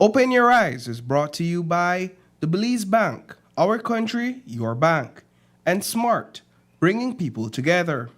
Open Your Eyes is brought to you by the Belize Bank, our country, your bank, and Smart, bringing people together.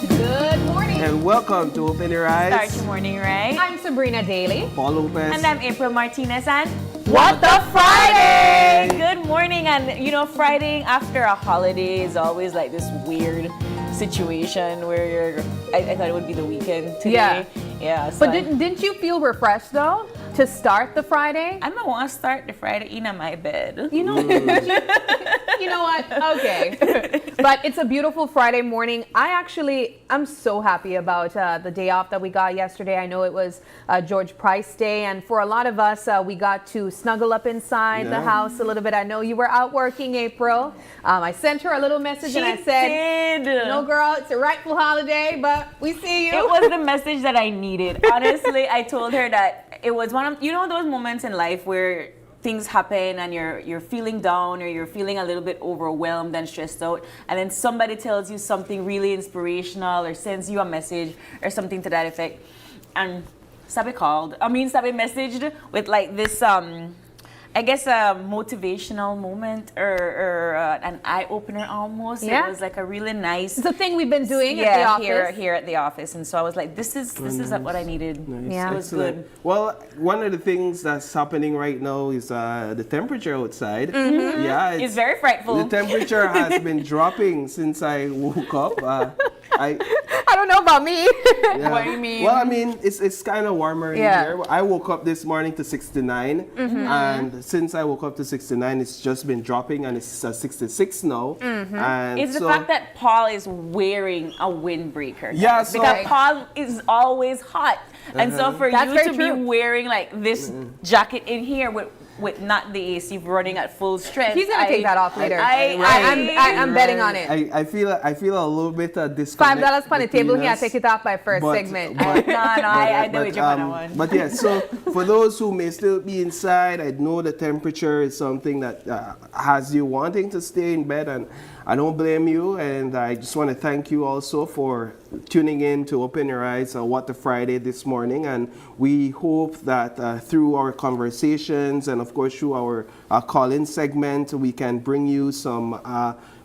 Good morning. And welcome to Open Your Eyes. Start your morning right. I'm Sabrina Daly. Paul Lopez. And I'm April Martinez and What the Friday! Good morning. And Friday after a holiday is always like this weird situation where I thought it would be the weekend today. Yeah. So But didn't you feel refreshed though to start the Friday? I don't want to start the Friday in my bed. You know, you know what? Okay. But it's a beautiful Friday morning. I'm so happy about the day off that we got yesterday. I know it was George Price Day, and for a lot of us, we got to snuggle up inside the house a little bit. I know you were out working, April. I sent her a little message and I said, "No, girl, it's a rightful holiday, but we see you." It was the message that I needed. Honestly, I told her that it was one of those moments in life where things happen and you're feeling down or you're feeling a little bit overwhelmed and stressed out, and then somebody tells you something really inspirational or sends you a message or something to that effect. And Sabi messaged with like this I guess a motivational moment or an eye-opener almost. Yeah. It was like a really nice... It's a thing we've been doing at the office. Here at the office. And so I was like, this is what I needed. Nice. Yeah. It was good. Well, one of the things that's happening right now is the temperature outside. Yeah, It's very frightful. The temperature has been dropping since I woke up. I don't know about me. Yeah. What do you mean? Well, I mean, it's kind of warmer in here. I woke up this morning to 69, and since I woke up to 69, it's just been dropping, and it's 66 now. And It's the so, fact that Paul is wearing a windbreaker. Yeah, so- because Paul is always hot. And so for That's you very to be true. wearing like this jacket in here with not the AC running at full strength. He's gonna take that off later. I- I'm betting on it. I feel a little bit disconnect. $5 on the table between here. I us. take it off by first But- segment. but- I know which one I want. But yeah, so for those who may still be inside, I know the temperature is something that has you wanting to stay in bed, and I don't blame you. And I just want to thank you also for tuning in to Open Your Eyes on What the Friday this morning. And we hope that through our conversations and of course through our call-in segment, we can bring you some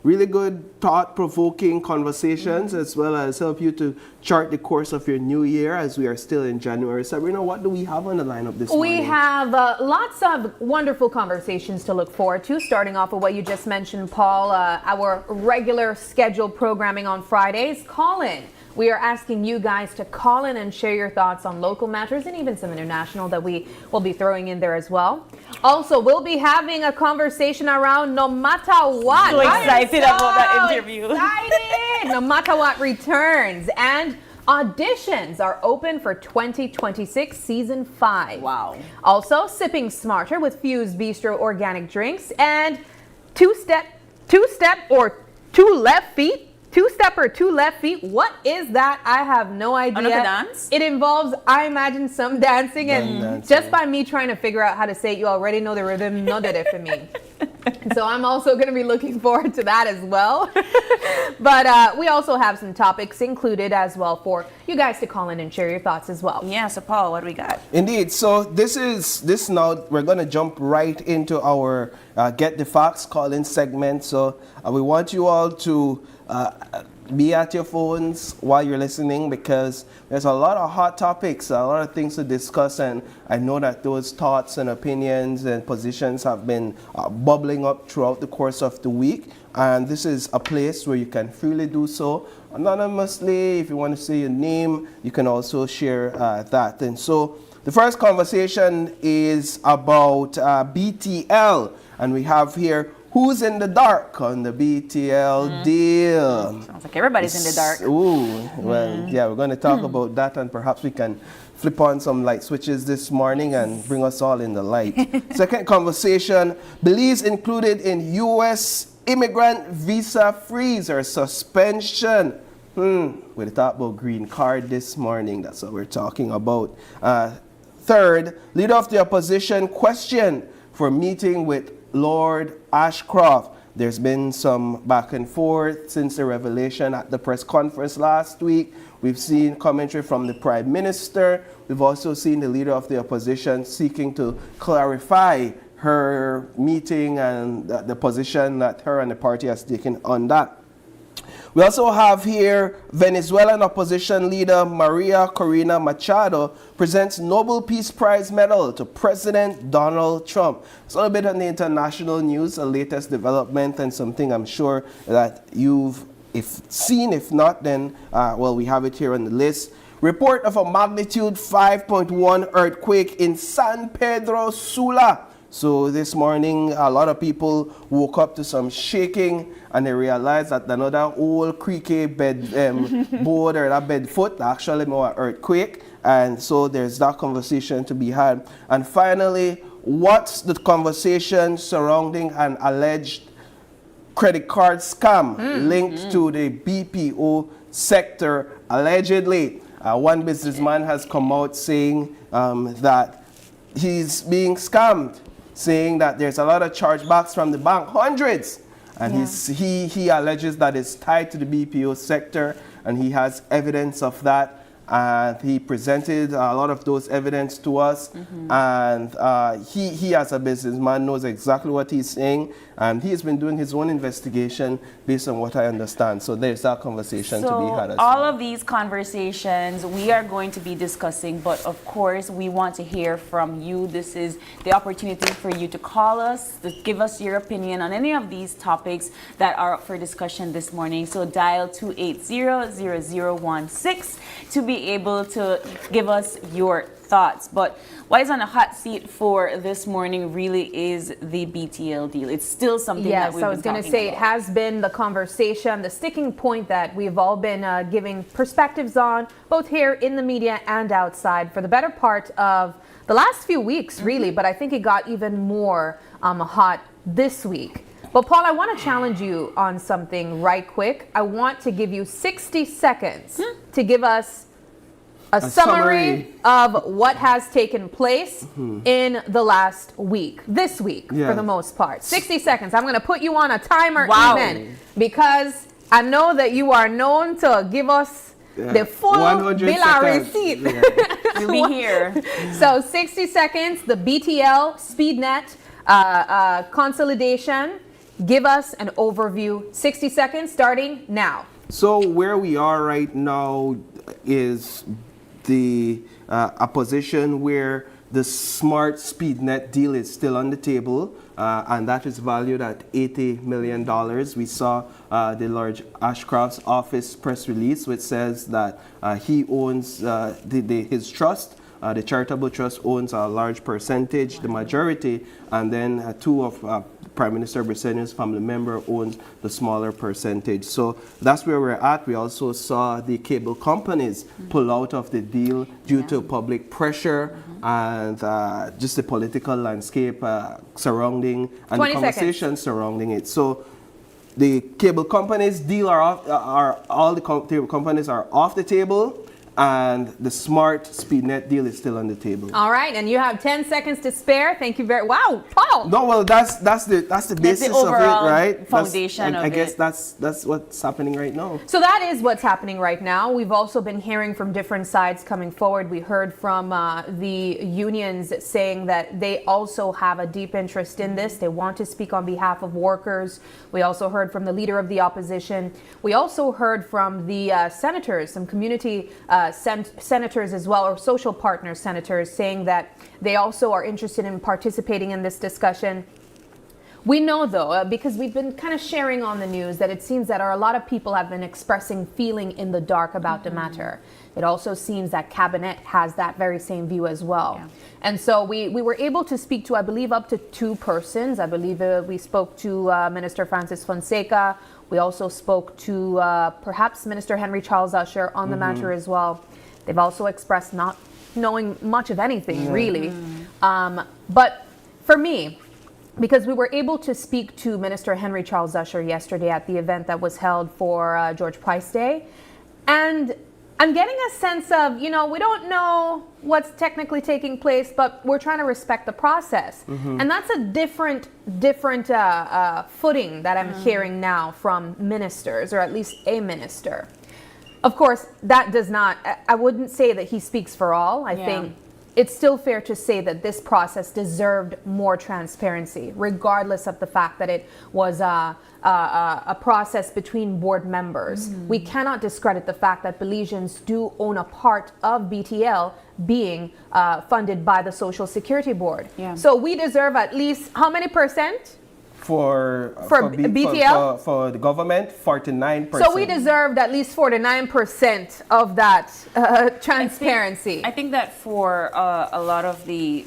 really good thought-provoking conversations, as well as help you to chart the course of your new year as we are still in January. Sabrina, what do we have on the lineup this morning? We have lots of wonderful conversations to look forward to, starting off with what you just mentioned, Paul, our regular scheduled programming on Fridays. Call in. We are asking you guys to call in and share your thoughts on local matters and even some international that we will be throwing in there as well. Also, we'll be having a conversation around No Matta What. So excited about that interview. Excited! No Matta What returns, and auditions are open for 2026 season 5. Wow. Also, sipping smarter with Fuzed Bistro organic drinks, and two-step or two left feet. Two-step or two left feet. What is that? I have no idea. Another dance? It involves, I imagine, some dancing, and dancing. just by me trying to figure out how to say it, you already know the rhythm. No de for me. So I'm also going to be looking forward to that as well. But we also have some topics included as well for you guys to call in and share your thoughts as well. Yeah, so Paul, what do we got? Indeed. So this now, we're going to jump right into our Get the Facts call-in segment. So we want you all to be at your phones while you're listening, because there's a lot of hot topics, a lot of things to discuss, and I know that those thoughts and opinions and positions have been bubbling up throughout the course of the week, and this is a place where you can freely do so anonymously. If you want to say your name, you can also share that. And so the first conversation is about BTL, and we have here who's in the dark on the BTL deal? Sounds like everybody's in the dark. Ooh, well, yeah, we're going to talk about that, and perhaps we can flip on some light switches this morning and bring us all in the light. Second conversation, Belize included in U.S. immigrant visa freeze or suspension. We'll talk about green card this morning. That's what we're talking about. Third, leader of the opposition question for meeting with Lord Ashcroft. There's been some back and forth since the revelation at the press conference last week. We've seen commentary from the Prime Minister. We've also seen the leader of the opposition seeking to clarify her meeting and the position that her and the party has taken on that. We also have here Venezuelan opposition leader Maria Corina Machado presents Nobel Peace Prize medal to President Donald Trump. It's a little bit on the international news, a latest development and something I'm sure that you've seen. If not, then, well, we have it here on the list. Report of a magnitude 5.1 earthquake in San Pedro Sula. So this morning, a lot of people woke up to some shaking and they realized that another old creaky bed board or that bed foot actually more earthquake. And so there's that conversation to be had. And finally, what's the conversation surrounding an alleged credit card scam linked to the BPO sector allegedly? One businessman has come out saying that he's being scammed, saying that there's a lot of chargebacks from the bank, hundreds. And he alleges that it's tied to the BPO sector, and he has evidence of that. And he presented a lot of those evidence to us. And he as a businessman knows exactly what he's saying. And he has been doing his own investigation based on what I understand. So there's that conversation to be had as well. All of these conversations we are going to be discussing, but of course we want to hear from you. This is the opportunity for you to call us, to give us your opinion on any of these topics that are up for discussion this morning. So dial 280-0016 to be able to give us your thoughts. But what is on the hot seat for this morning really is the BTL deal. It's still something that we've been talking about. Yes, I was going to say it has been the conversation, the sticking point that we've all been giving perspectives on, both here in the media and outside, for the better part of the last few weeks, really. But I think it got even more hot this week. But Paul, I want to challenge you on something right quick. I want to give you 60 seconds to give us a summary of what has taken place in the last week, this week, for the most part. 60 seconds. I'm going to put you on a timer even, because I know that you are known to give us the full bill of receipt. You'll be here. So 60 seconds, the BTL, SpeedNet, consolidation. Give us an overview. 60 seconds starting now. So where we are right now is the a position where the smart SpeedNet deal is still on the table, and that is valued at $80 million. We saw the Lord Ashcroft's office press release, which says that he owns his trust. The charitable trust owns a large percentage, the majority, and then two of Prime Minister Briceño's family member owns the smaller percentage. So that's where we're at. We also saw the cable companies pull out of the deal due to public pressure and just the political landscape surrounding and the conversation surrounding it. So the cable companies deal all the cable companies are off the table, and the smart SpeedNet deal is still on the table. All right, and you have 10 seconds to spare. Thank you very wow, Paul. No, well, that's the basis of it, right? Foundation I guess that's what's happening right now. So that is what's happening right now. We've also been hearing from different sides coming forward. We heard from the unions saying that they also have a deep interest in this. They want to speak on behalf of workers. We also heard from the leader of the opposition. We also heard from the senators, some community senators as well, or social partner senators, saying that they also are interested in participating in this discussion. We know, though, because we've been kind of sharing on the news that it seems that a lot of people have been expressing feeling in the dark about the matter. It also seems that Cabinet has that very same view as well. Yeah. And so we were able to speak to, I believe, up to 2 persons. I believe we spoke to Minister Francis Fonseca. We also spoke to perhaps Minister Henry Charles Usher on the matter as well. They've also expressed not knowing much of anything, really. But for me, because we were able to speak to Minister Henry Charles Usher yesterday at the event that was held for George Price Day, and I'm getting a sense of, we don't know what's technically taking place, but we're trying to respect the process. And that's a different footing that I'm hearing now from ministers, or at least a minister. Of course, that does not, I wouldn't say that he speaks for all. I think it's still fair to say that this process deserved more transparency, regardless of the fact that it was a process between board members. We cannot discredit the fact that Belizeans do own a part of BTL being funded by the Social Security Board. So we deserve at least how many percent? For BTL? For the government, 49%. So we deserved at least 49% of that transparency. I think that for a lot of the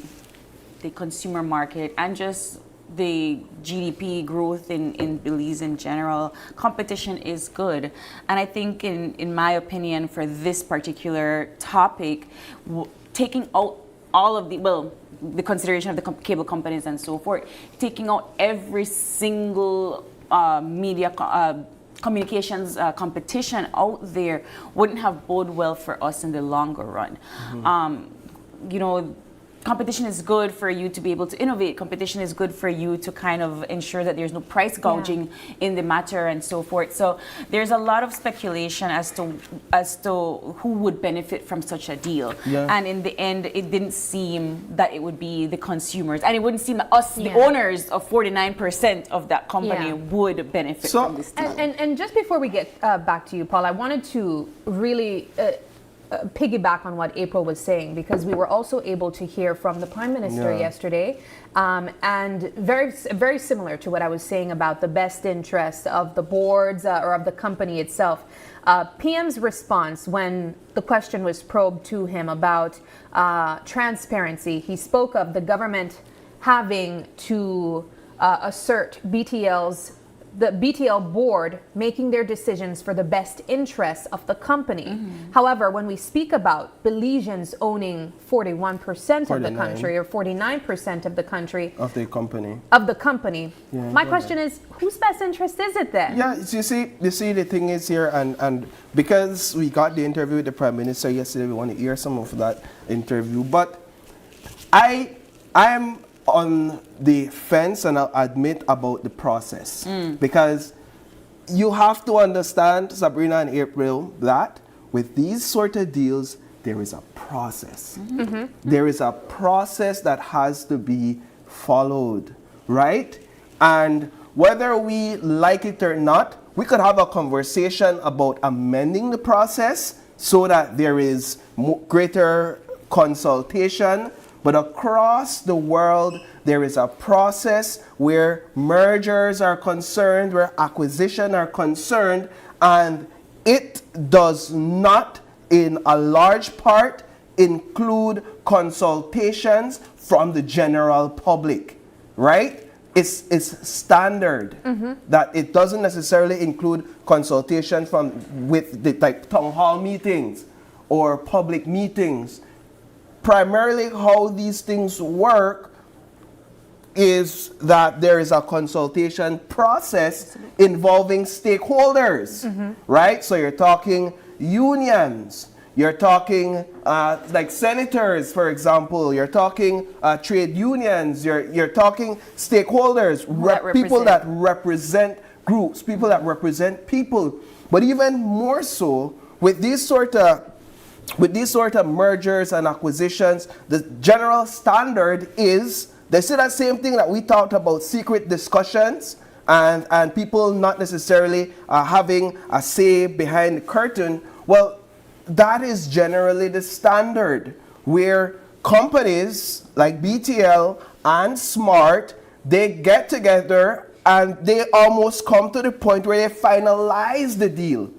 consumer market and just the GDP growth in Belize in general, competition is good. And I think, in my opinion, for this particular topic, taking out all of the consideration of the cable companies and so forth, taking out every single media communications competition out there wouldn't have bode well for us in the longer run. Competition is good for you to be able to innovate. Competition is good for you to kind of ensure that there's no price gouging in the matter and so forth. So there's a lot of speculation as to who would benefit from such a deal. And in the end, it didn't seem that it would be the consumers, and it wouldn't seem that us, the owners of 49% of that company, would benefit from this deal. And just before we get back to you, Paul, I wanted to really piggyback on what April was saying, because we were also able to hear from the Prime Minister yesterday, and very similar to what I was saying about the best interest of the boards or of the company itself. PM's response when the question was probed to him about transparency, he spoke of the government having to assert the BTL board making their decisions for the best interests of the company. However, when we speak about Belizeans owning 41% of the country, or 49% of the country of the company, my question is, whose best interest is it then? You see the thing is here, and because we got the interview with the Prime Minister yesterday, we want to hear some of that interview. But I am on the fence, and I'll admit, about the process, because you have to understand, Sabrina and April, that with these sort of deals, there is a process. There is a process that has to be followed, right? And whether we like it or not, we could have a conversation about amending the process so that there is greater consultation. But across the world, there is a process where mergers are concerned, where acquisition are concerned, and it does not, in a large part, include consultations from the general public, right? It's standard that it doesn't necessarily include consultation with the town hall meetings or public meetings. Primarily how these things work is that there is a consultation process involving stakeholders, right? So you're talking unions, you're talking like senators, for example, you're talking trade unions, you're talking stakeholders, people that represent groups, people that represent people. But even more so, with these sort of mergers and acquisitions, the general standard is, they say that same thing that we talked about, secret discussions and people not necessarily having a say behind the curtain. Well, that is generally the standard, where companies like BTL and Smart, they get together and they almost come to the point where they finalize the deal.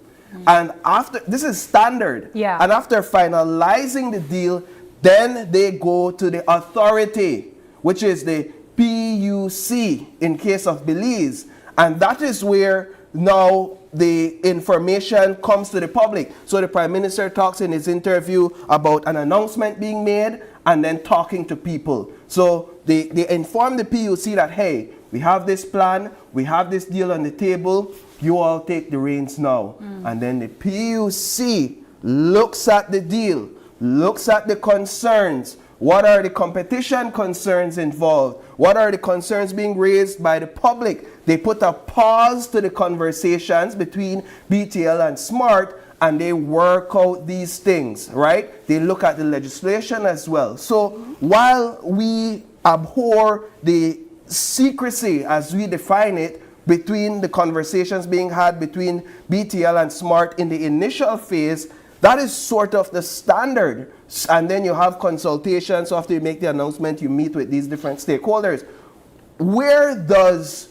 And after, this is standard. Yeah. And after finalizing the deal, then they go to the authority, which is the PUC in case of Belize. And that is where now the information comes to the public. So the Prime Minister talks in his interview about an announcement being made and then talking to people. So they inform the PUC that, hey, we have this plan, we have this deal on the table, you all take the reins now. And then the PUC looks at the deal, looks at the concerns. What are the competition concerns involved? What are the concerns being raised by the public? They put a pause to the conversations between BTL and Smart, and they work out these things, right? They look at the legislation as well. So while we abhor the secrecy, as we define it, between the conversations being had between BTL and Smart in the initial phase, that is sort of the standard. And then you have consultations. So after you make the announcement, you meet with these different stakeholders. Where does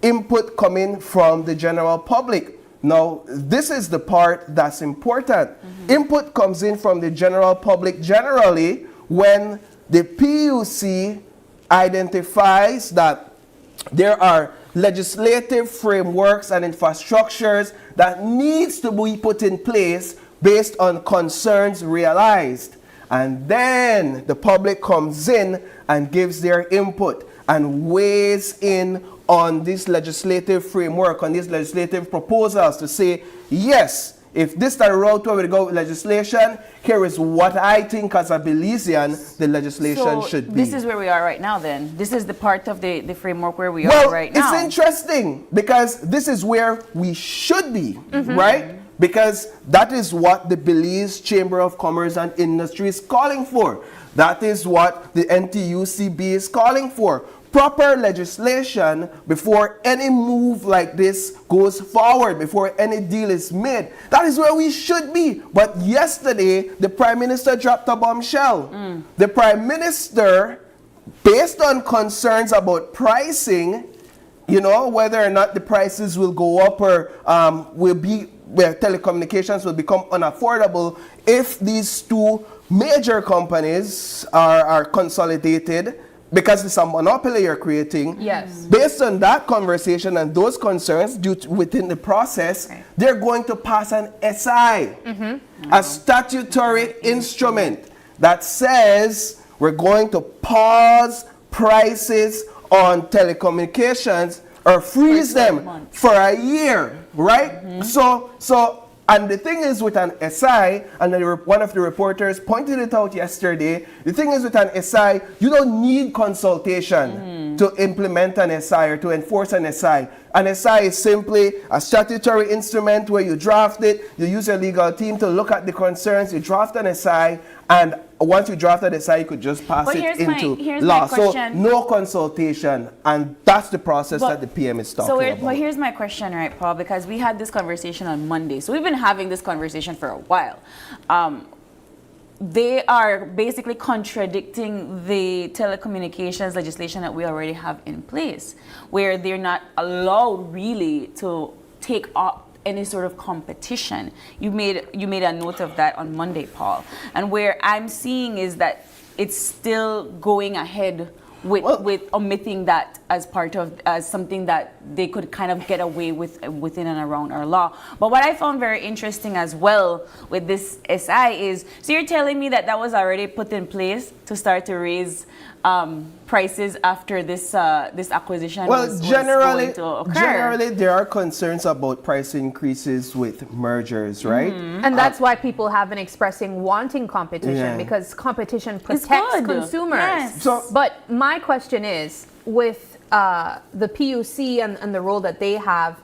input come in from the general public? Now, this is the part that's important. Input comes in from the general public generally when the PUC identifies that there are legislative frameworks and infrastructures that needs to be put in place based on concerns realized. And then the public comes in and gives their input and weighs in on this legislative framework, on these legislative proposals to say, yes, if this is the route where we go with legislation, here is what I think as a Belizean the legislation should be. This is where we are right now then. This is the part of the framework where we are right now. It's interesting because this is where we should be, right? Because that is what the Belize Chamber of Commerce and Industry is calling for. That is what the NTUCB is calling for. Proper legislation before any move like this goes forward, before any deal is made. That is where we should be. But yesterday, the Prime Minister dropped a bombshell. The Prime Minister, based on concerns about pricing, you know, whether or not the prices will go up or where telecommunications will become unaffordable if these two major companies are consolidated, because it's a monopoly you're creating. Yes. Based on that conversation and those concerns within the process, they're going to pass an SI, a statutory instrument that says we're going to pause prices on telecommunications or freeze them for a year, right? So and the thing is with an SI, and one of the reporters pointed it out yesterday, the thing is with an SI, you don't need consultation to implement an SI or to enforce an SI. An SI is simply a statutory instrument where you draft it, you use your legal team to look at the concerns, you draft an SI, and once you draft an SI, you could just pass it into law. So no consultation, and that's the process that the PM is talking about. But here's my question, right, Paul, because we had this conversation on Monday. So we've been having this conversation for a while. They are basically contradicting the telecommunications legislation that we already have in place, where they're not allowed really to take up any sort of competition. You made a note of that on Monday, Paul. And where I'm seeing is that it's still going ahead with omitting that as part of something that they could kind of get away with within and around our law. But what I found very interesting as well with this SI is, so you're telling me that was already put in place to start to raise prices after this acquisition was going to occur? Generally, there are concerns about price increases with mergers, right? And that's why people have been expressing wanting competition, because competition protects consumers. Yes. But my question is, with the PUC and the role that they have,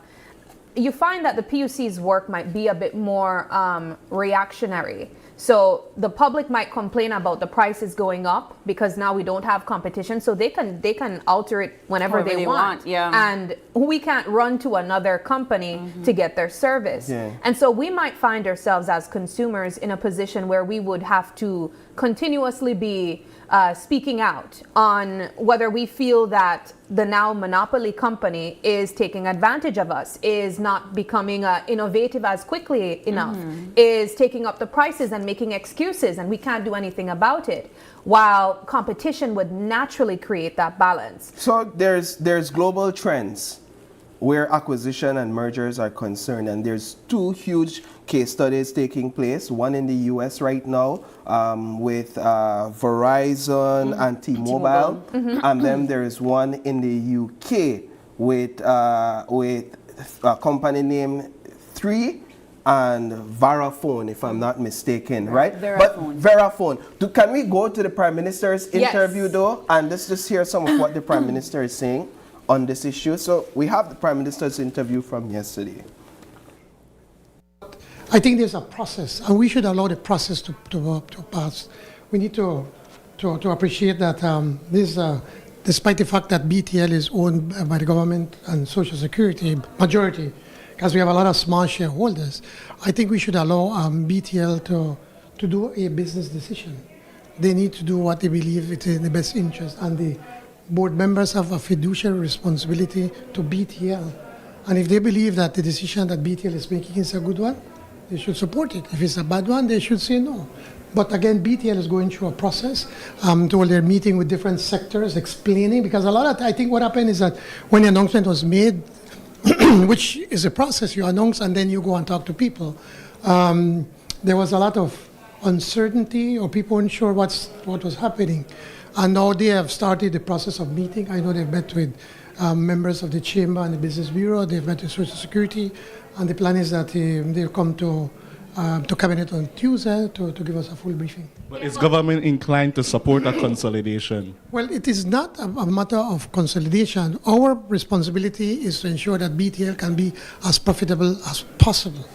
you find that the PUC's work might be a bit more reactionary. So the public might complain about the prices going up because now we don't have competition, so they can alter it whenever they want. And we can't run to another company to get their service. And so we might find ourselves as consumers in a position where we would have to continuously be speaking out on whether we feel that the now monopoly company is taking advantage of us, is not becoming innovative as quickly enough, is taking up the prices and making excuses, and we can't do anything about it, while competition would naturally create that balance. So there's global trends where acquisition and mergers are concerned, and there's two huge case studies taking place, one in the US right now with Verizon and T-Mobile, and then there's one in the UK with a company named 3 and Verifone, if I'm not mistaken, right? Verifone. But Verifone. Can we go to the Prime Minister's interview though, and let's just hear some of what the Prime Minister is saying on this issue. So we have the Prime Minister's interview from yesterday. I think there's a process, and we should allow the process to pass. We need to appreciate that despite the fact that BTL is owned by the government and Social Security majority, because we have a lot of small shareholders, I think we should allow BTL to do a business decision. They need to do what they believe is in the best interest, and the board members have a fiduciary responsibility to BTL. And if they believe that the decision that BTL is making is a good one, they should support it. If it's a bad one, they should say no. But again, BTL is going through a process. They're meeting with different sectors, explaining, because I think what happened is that when the announcement was made, which is a process, you announce and then you go and talk to people, there was a lot of uncertainty, or people weren't sure what was happening. And now they have started the process of meeting. I know they've met with members of the Chamber and the Business Bureau. They've met with Social Security. And the plan is that they'll come to Cabinet on Tuesday to give us a full briefing. But is government inclined to support a consolidation? Well, it is not a matter of consolidation. Our responsibility is to ensure that BTL can be as profitable as possible.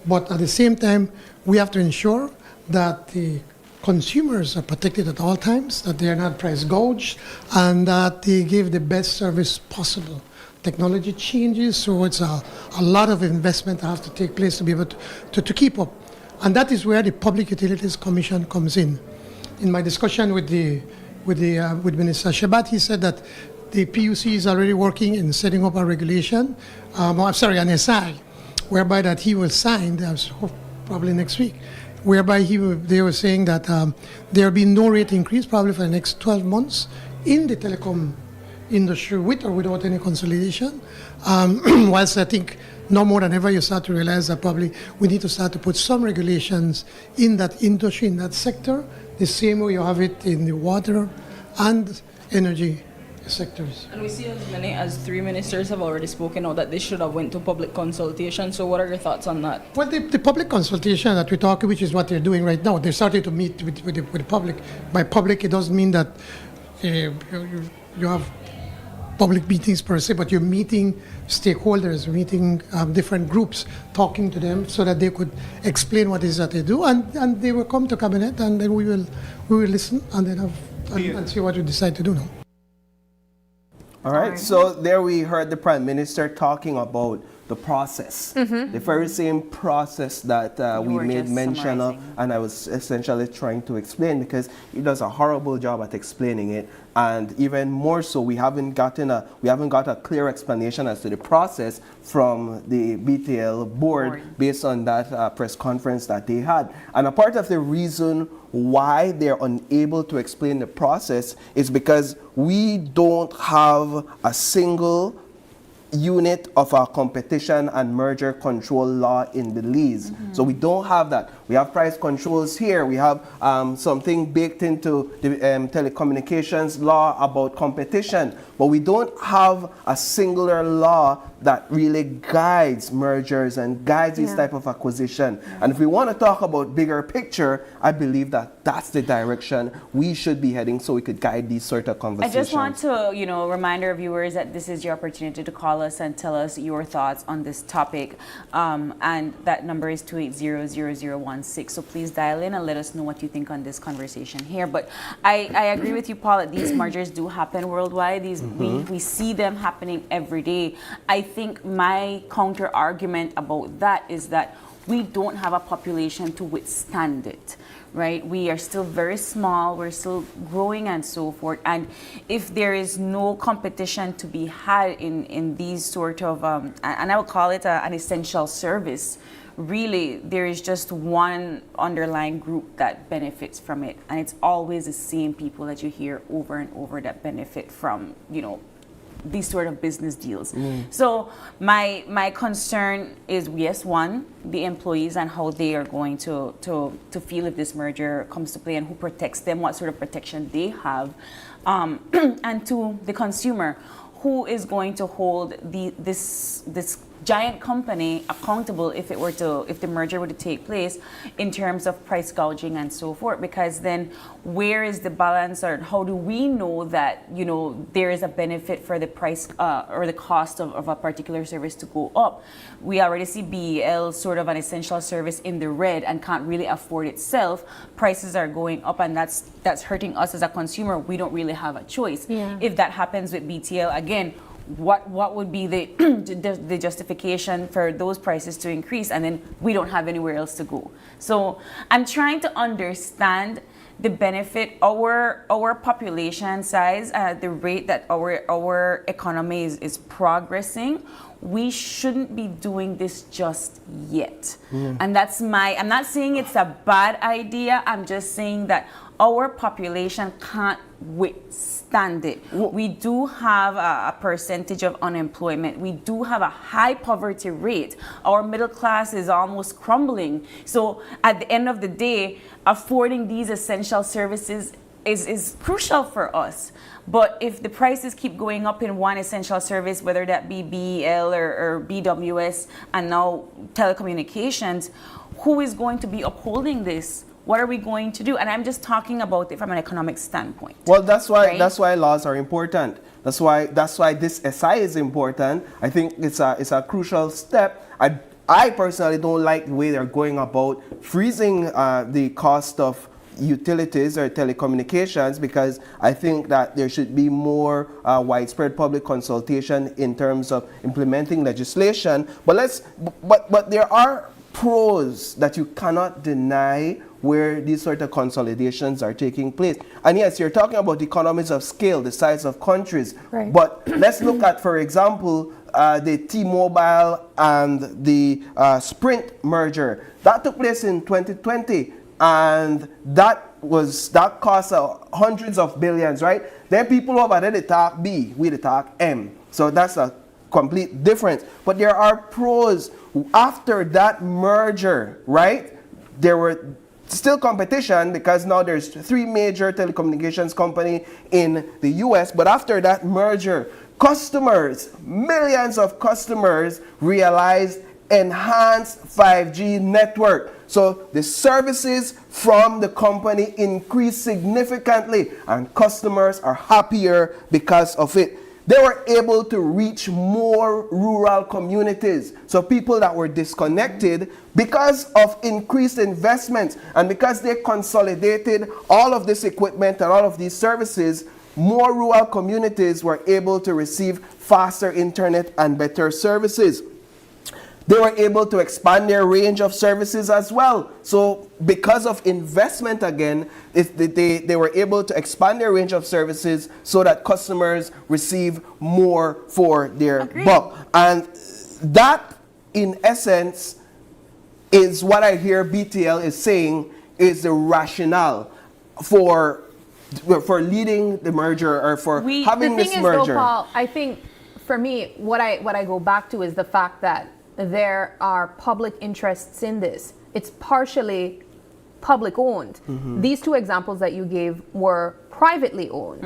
But at the same time, we have to ensure that the consumers are protected at all times, that they are not price gouged, and that they give the best service possible. Technology changes, so it's a lot of investment that has to take place to be able to keep up. And that is where the Public Utilities Commission comes in. In my discussion with Minister Shabat, he said that the PUC is already working in setting up a regulation, an SI, whereby that he will sign, probably next week, whereby they were saying that there will be no rate increase probably for the next 12 months in the telecom industry, with or without any consolidation. Whilst I think no more than ever you start to realize that probably we need to start to put some regulations in that industry, in that sector, the same way you have it in the water and energy sectors. And we see as many as 3 ministers have already spoken out that this should have went to public consultation. So what are your thoughts on that? Well, the public consultation that we're talking, which is what they're doing right now, they started to meet with the public. By public, it doesn't mean that you have public meetings per se, but you're meeting stakeholders, meeting different groups, talking to them so that they could explain what it is that they do, and they will come to cabinet, and then we will listen and then and see what we decide to do now. All right, so there we heard the Prime Minister talking about the process, the very same process that we made mention of, and I was essentially trying to explain, because he does a horrible job at explaining it, and even more so, we haven't got a clear explanation as to the process from the BTL board based on that press conference that they had. And a part of the reason why they're unable to explain the process is because we don't have a single unit of our competition and merger control law in Belize. So we don't have that. We have price controls here. We have something baked into the telecommunications law about competition, but we don't have a singular law that really guides mergers and guides this type of acquisition. And if we want to talk about bigger picture, I believe that that's the direction we should be heading, so we could guide these sort of conversations. I just want to, remind our viewers that this is your opportunity to call us and tell us your thoughts on this topic. And that number is 280-0016. So please dial in and let us know what you think on this conversation here. But I agree with you, Paul, that these mergers do happen worldwide. We see them happening every day. I think my counter argument about that is that we don't have a population to withstand it, right? We are still very small, we're still growing and so forth. And if there is no competition to be had in these sort of, and I would call it an essential service, really there is just one underlying group that benefits from it. And it's always the same people that you hear over and over that benefit from, these sort of business deals. So my concern is, yes, one, the employees and how they are going to feel if this merger comes to play, and who protects them, what sort of protection they have, and two, the consumer, who is going to hold this giant company accountable if the merger were to take place, in terms of price gouging and so forth. Because then where is the balance, or how do we know that there is a benefit for the price or the cost of a particular service to go up? We already see BEL sort of an essential service in the red and can't really afford itself. Prices are going up, and that's hurting us as a consumer. We don't really have a choice. If that happens with BTL again, what would be the justification for those prices to increase, and then we don't have anywhere else to go? So I'm trying to understand the benefit, our population size, the rate that our economy is progressing. We shouldn't be doing this just yet. And I'm not saying it's a bad idea, I'm just saying that our population can't withstand it. We do have a percentage of unemployment. We do have a high poverty rate. Our middle class is almost crumbling. So at the end of the day, affording these essential services is crucial for us. But if the prices keep going up in one essential service, whether that be BEL or BWS and now telecommunications, who is going to be upholding this? What are we going to do? And I'm just talking about it from an economic standpoint. Well, that's why right? Laws are important. That's why this SI is important. I think it's a crucial step. I personally don't like the way they're going about freezing the cost of utilities or telecommunications, because I think that there should be more widespread public consultation in terms of implementing legislation. But there are pros that you cannot deny where these sort of consolidations are taking place. And yes, you're talking about economies of scale, the size of countries. Right. But let's look at, for example, the T-Mobile and the Sprint merger. That took place in 2020, and that cost hundreds of billions, right? Then people over there, they talk B, we they talk M. So that's a complete difference. But there are pros. After that merger, right, there were still competition, because now there's 3 major telecommunications companies in the US. But after that merger, customers, millions of customers, realized enhanced 5G network. So the services from the company increased significantly, and customers are happier because of it. They were able to reach more rural communities. So people that were disconnected, because of increased investments and because they consolidated all of this equipment and all of these services, more rural communities were able to receive faster internet and better services. They were able to expand their range of services as well. So because of investment again, they were able to expand their range of services so that customers receive more for their buck. And that, in essence, is what I hear BTL is saying is the rationale for leading the merger, or for having this merger. The thing is, though, Paul, I think for me, what I go back to is the fact that there are public interests in this. It's partially public owned. These 2 examples that you gave were privately owned.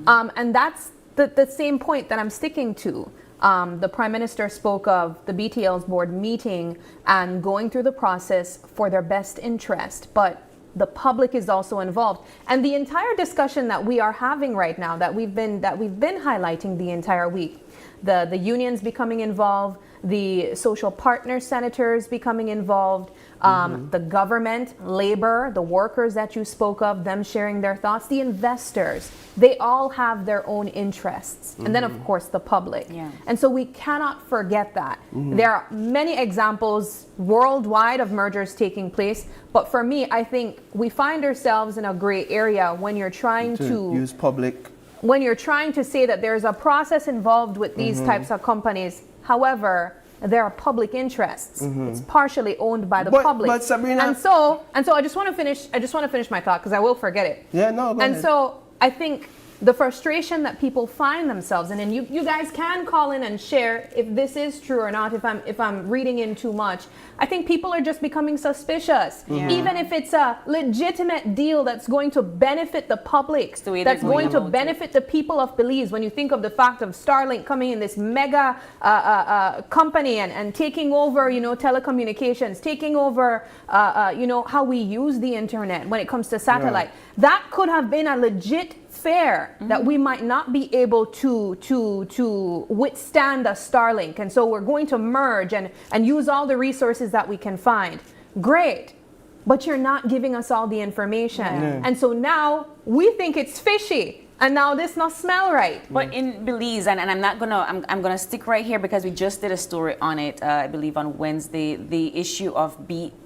And that's the same point that I'm sticking to. The Prime Minister spoke of the BTL's board meeting and going through the process for their best interest, but the public is also involved. And the entire discussion that we are having right now, that we've been highlighting the entire week, the unions becoming involved, the social partner senators becoming involved, the government, labor, the workers that you spoke of, them sharing their thoughts, the investors, they all have their own interests. And then, of course, the public. Yeah. And so we cannot forget that. There are many examples worldwide of mergers taking place. But for me, I think we find ourselves in a gray area when you're trying to use public. when you're trying to say that there's a process involved with these types of companies. However, there are public interests. It's partially owned by the public. But Sabrina, and so I just want to finish my thought because I will forget it. Yeah, no, go And ahead. so I think the frustration that people find themselves in, and you guys can call in and share if this is true or not, if I'm reading in too much. I think people are just becoming suspicious. Yeah. Even if it's a legitimate deal that's going to benefit the public, the way that's they're going going to about benefit the people of Belize. When you think of the fact of Starlink coming in, this mega company and taking over, telecommunications, taking over, how we use the internet when it comes to satellite. That could have been a legit fare that we might not be able to withstand a Starlink, and so we're going to merge and use all the resources that we can find. Great, but you're not giving us all the information, and so now we think it's fishy. And now this not smell right. But in Belize, and I'm gonna stick right here because we just did a story on it, I believe on Wednesday, the issue of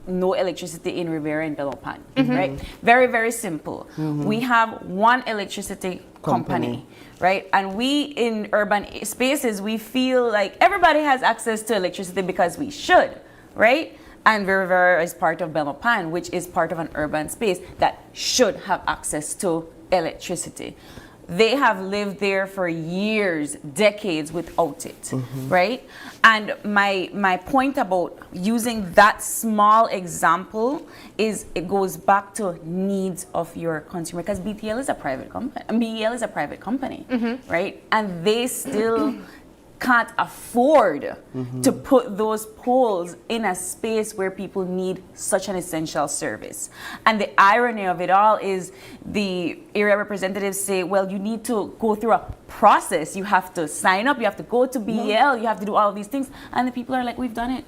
no electricity in Rivera and Bellopan, right? Very, very simple. We have one electricity company, right? And we in urban spaces, we feel like everybody has access to electricity because we should, right? And Rivera is part of Bellopan, which is part of an urban space that should have access to electricity. They have lived there for years, decades without it, right? And my point about using that small example is it goes back to needs of your consumer, because BTL is a private company, BEL is a private company, right? And they still can't afford to put those poles in a space where people need such an essential service. And the irony of it all is the area representatives say, well, you need to go through a process. You have to sign up, you have to go to BEL, you have to do all of these things. And the people are like, we've done it.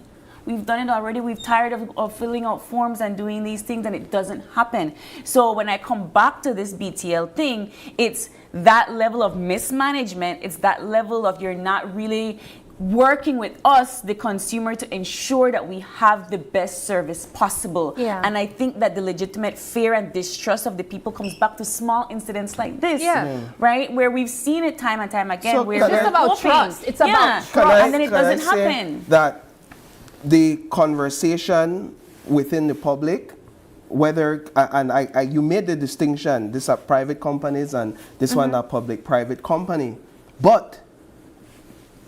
We've done it already. We've tired of filling out forms and doing these things, and it doesn't happen. So when I come back to this BTL thing, it's that level of mismanagement. It's that level of you're not really working with us, the consumer, to ensure that we have the best service possible. Yeah. And I think that the legitimate fear and distrust of the people comes back to small incidents like this, right? Where we've seen it time and time again. So where it's we're just about hoping- trust. It's about trust. And then it doesn't Can I say happen. that the conversation within the public, whether you made the distinction, these are private companies and this one are public-private company, but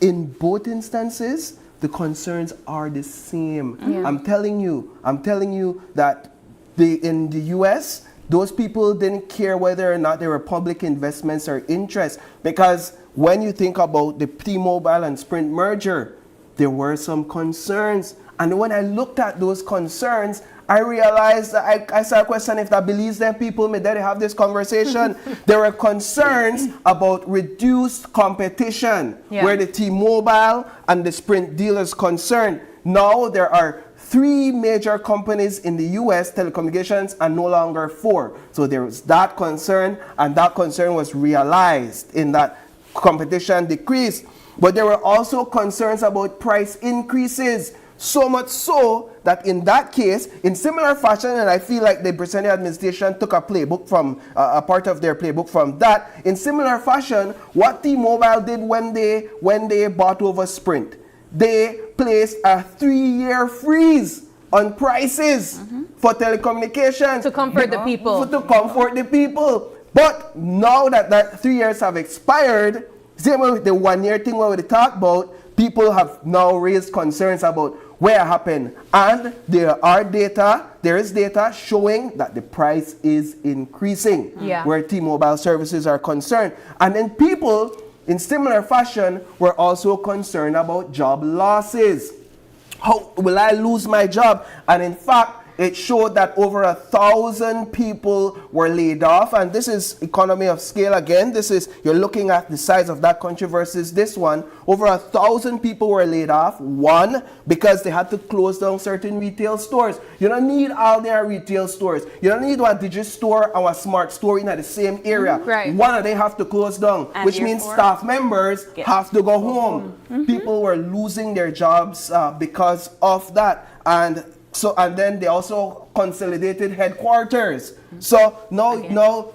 in both instances, the concerns are the same. I'm telling you that in the U.S., those people didn't care whether or not there were public investments or interests, because when you think about the T-Mobile and Sprint merger, there were some concerns. And when I looked at those concerns, I realized that I started questioning if that believes them people may that have this conversation. There were concerns about reduced competition where the T-Mobile and the Sprint deal is concerned. Now there are 3 major companies in the U.S. telecommunications and no longer 4. So there was that concern, and that concern was realized in that competition decreased. But there were also concerns about price increases, so much so that in that case, in similar fashion, and I feel like the Brisani administration took a playbook from, a part of their playbook from that, in similar fashion, what T-Mobile did when they bought over Sprint, they placed a 3-year freeze on prices for telecommunications. To comfort the people. To comfort the people. But now that 3 years have expired, same with the 1-year thing where we talked about, people have now raised concerns about where it happened. And there is data showing that the price is increasing where T-Mobile services are concerned. And then people, in similar fashion, were also concerned about job losses. How will I lose my job? And in fact, it showed that over 1,000 people were laid off, and this is economy of scale again. This is, you're looking at the size of that country versus this one. Over 1,000 people were laid off. One, because they had to close down certain retail stores. You don't need all their retail stores. You don't need one digit store and a smart store in the same area. Right. One of them have to close down, And which means therefore, staff members have to go home. People were losing their jobs because of that. And then they also consolidated headquarters. So now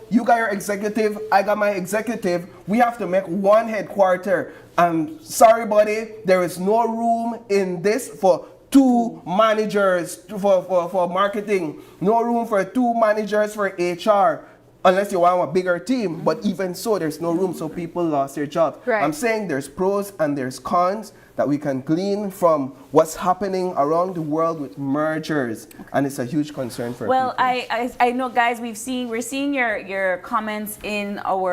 you got your executive, I got my executive. We have to make one headquarter. Sorry, buddy, there is no room in this for two managers for marketing. No room for two managers for HR. Unless you want a bigger team, but even so, there's no room, so people lost their jobs. Right. I'm saying there's pros and there's cons that we can glean from what's happening around the world with mergers, and it's a huge concern for Well, people. I know, guys. We're seeing your comments in our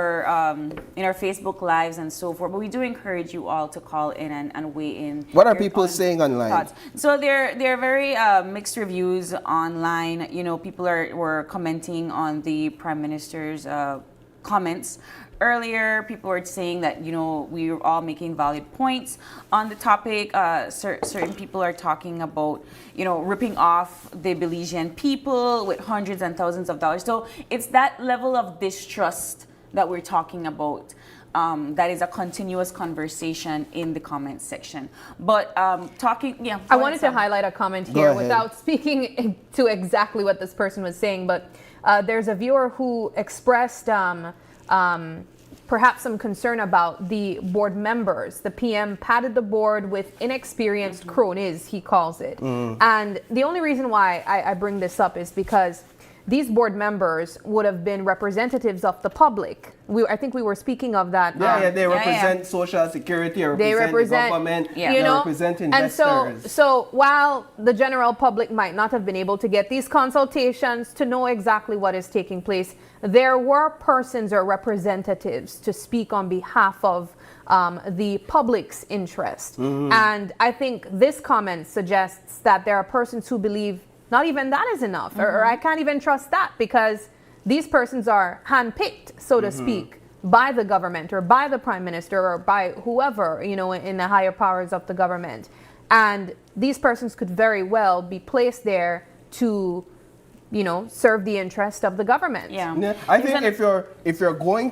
Facebook lives and so forth. But we do encourage you all to call in and weigh in. What are your people own saying online? thoughts. So they're very mixed reviews online. You know, people were commenting on the Prime Minister's comments. Earlier, people were saying that, you know, we were all making valid points on the topic. Certain people are talking about, you know, ripping off the Belizean people with hundreds and thousands of dollars. So it's that level of distrust that we're talking about. That is a continuous conversation in the comments section. But I wanted to highlight a comment here without speaking to exactly what this person was saying, but there's a viewer who expressed perhaps some concern about the board members. The PM patted the board with inexperienced cronies, he calls it. And the only reason why I bring this up is because these board members would have been representatives of the public. I think we were speaking of that. They represent Social Security, They represent the government, you they know, represent investors. and so while the general public might not have been able to get these consultations to know exactly what is taking place, there were persons or representatives to speak on behalf of the public's interest. And I think this comment suggests that there are persons who believe not even that is enough, or I can't even trust that, because these persons are handpicked, so to speak, by the government or by the prime minister or by whoever, you know, in the higher powers of the government. And these persons could very well be placed there to, you know, serve the interest of the government. Yeah, I think if you're going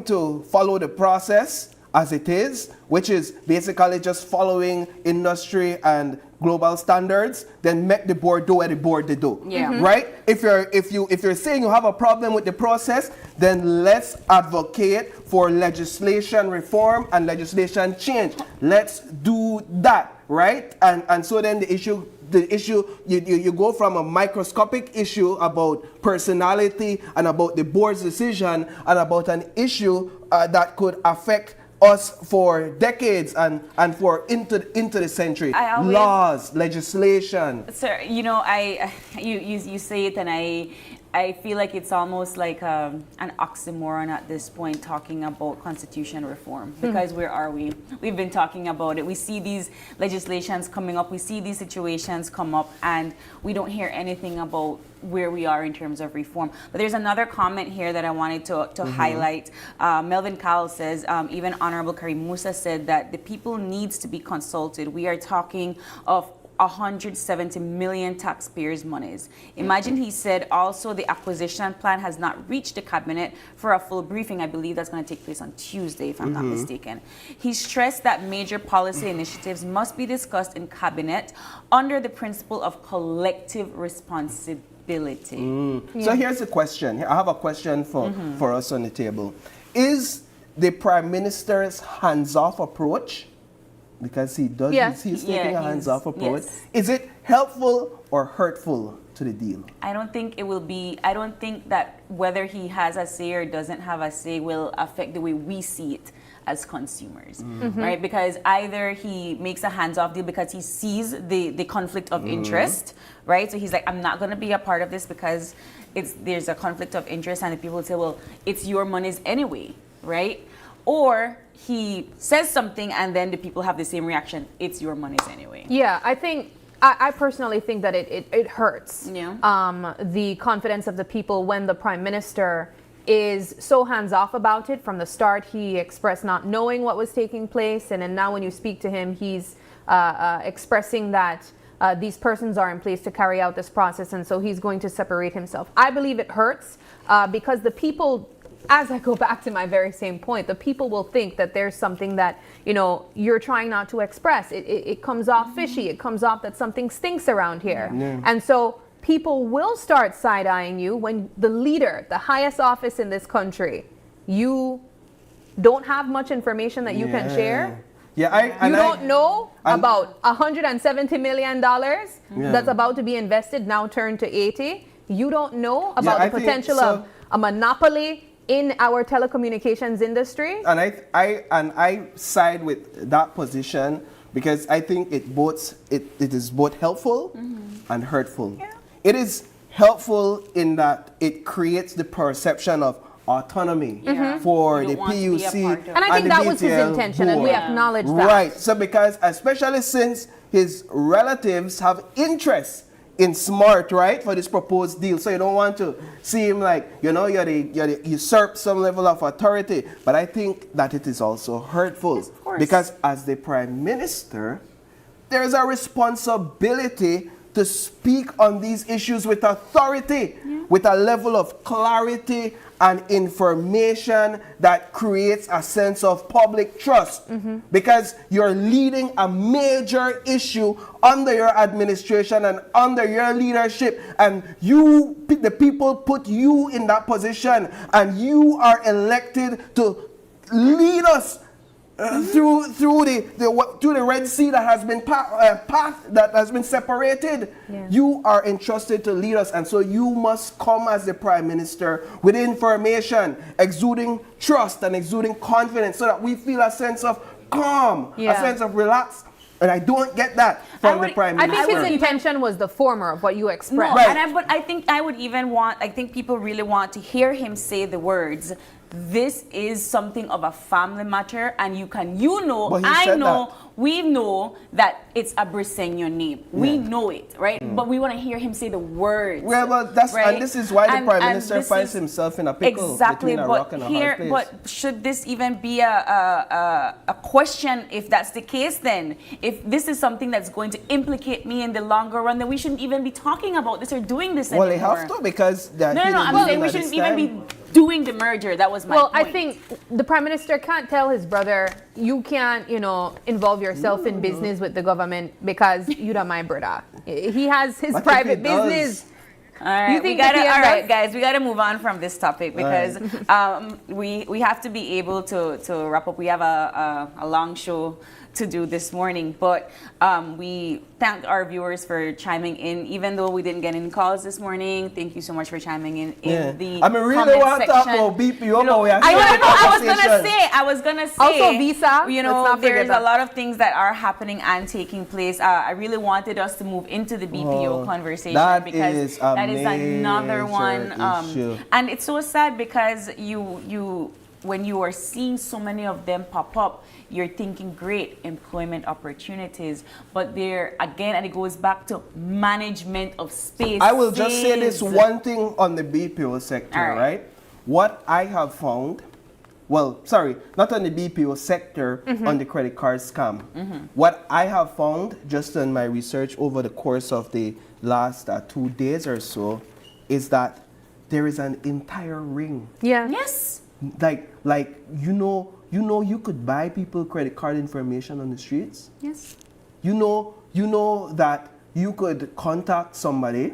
to follow the process as it is, which is basically just following industry and global standards, then make the board do what the board they do. Right? If you're saying you have a problem with the process, then let's advocate for legislation reform and legislation change. Let's do that, right? And so then the issue you go from a microscopic issue about personality and about the board's decision and about an issue that could affect us for decades and for into the century. Laws, legislation. Sir, you know, you say it, and I feel like it's almost like an oxymoron at this point, talking about constitution reform, because where are we? We've been talking about it. We see these legislations coming up, we see these situations come up, and we don't hear anything about where we are in terms of reform. But there's another comment here that I wanted to highlight. Melvin Cowell says, even Honorable Karim Musa said that the people needs to be consulted. We are talking of 170 million taxpayers' monies. Imagine, he said, also the acquisition plan has not reached the cabinet for a full briefing. I believe that's going to take place on Tuesday, if I'm not mistaken. He stressed that major policy initiatives must be discussed in cabinet under the principle of collective responsibility. So here's the question. I have a question for us on the table. Is the Prime Minister's hands-off approach, because he does, he's taking a hands-off approach, is it helpful or hurtful to the deal? I don't think it will be. I don't think that whether he has a say or doesn't have a say will affect the way we see it as consumers, right? Because either he makes a hands-off deal because he sees the conflict of interest, right? So he's like, I'm not going to be a part of this because there's a conflict of interest, and the people say, well, it's your monies anyway, right? Or he says something and then the people have the same reaction, it's your monies anyway. Yeah, I think I personally think that it hurts Yeah. the confidence of the people when the prime minister is so hands off about it. From the start, he expressed not knowing what was taking place, and then now when you speak to him, he's expressing that these persons are in place to carry out this process, and so he's going to separate himself. I believe it hurts because the people, as I go back to my very same point, the people will think that there's something that, you know, you're trying not to express. It comes off fishy. It comes off that something stinks around here. Yeah. And so people will start side-eyeing you when the leader, the highest office in this country, you don't have much information that you can share. Yeah, You don't know and- about $170 million that's about to be invested, now turned to 80. You don't know about I the think potential so. of a monopoly in our telecommunications industry. And I side with that position because I think it is both helpful and hurtful. Yeah. It is helpful in that it creates the perception of autonomy for You the don't want to be a PUC part of it. And I think the that was his BTL intention, and we board. acknowledge that. Right. So because especially since his relatives have interest in Smart, right, for this proposed deal. So you don't want to see him like, you know, you usurp some level of authority. But I think that it is also hurtful. Yes, of course. Because as the Prime Minister, there is a responsibility to speak on these issues with authority, with a level of clarity and information that creates a sense of public trust. Because you're leading a major issue under your administration and under your leadership, and the people put you in that position, and you are elected to lead us through the Red Sea that has been path that has been separated. Yeah. You are entrusted to lead us, and so you must come as the Prime Minister with information, exuding trust and exuding confidence, so that we feel a sense of calm, a Yeah. sense of relax. And I don't get that from the Prime I Minister. think his intention was the former of what you No, expressed. Right. but I think I would even want, I think people really want to hear him say the words, this is something of a family matter, and But he I said know, that. we know that it's a Briseño name. We Yeah. know it, right? But we want to hear him say the words. Well, that's right? and this is why the And- Prime and Minister this finds is- himself in a pickle Exactly, between a but rock and a here, hard place. but should this even be a question? If that's the case, then if this is something that's going to implicate me in the longer run, then we shouldn't even be talking about this or doing this Well, anymore. they have to because No, I'm saying we shouldn't even be doing the merger. That was my Well, point. I think the Prime Minister can't tell his brother, you can't, involve yourself in business with the government because you're not my brother. He has his What if private he does? business. All right, You think that he all has- right, guys, we gotta move on from this topic because we have to be able to wrap up. We have a long show to do this morning, but we thank our viewers for chiming in, even though we didn't get any calls this morning. Thank you so much for chiming in the I mean, really comment want to talk section. about BPO, You know, but we are I still in was gonna say, Also, visa. you Let's know, not forget there's that. a lot of things that are happening and taking place. I really wanted us to move into the BPO conversation that because is a that is another major one. issue. And it's so sad because when you are seeing so many of them pop up, you're thinking great employment opportunities, but there again, and it goes back to management of space. I will just say this one thing on the BPO sector, All right. right? What I have found, well, sorry, not on the BPO sector, on the credit card scam. What I have found just in my research over the course of the last 2 days or so is that there is an entire ring. Yeah. Yes. Like you could buy people credit card information on the streets. Yes. You know that you could contact somebody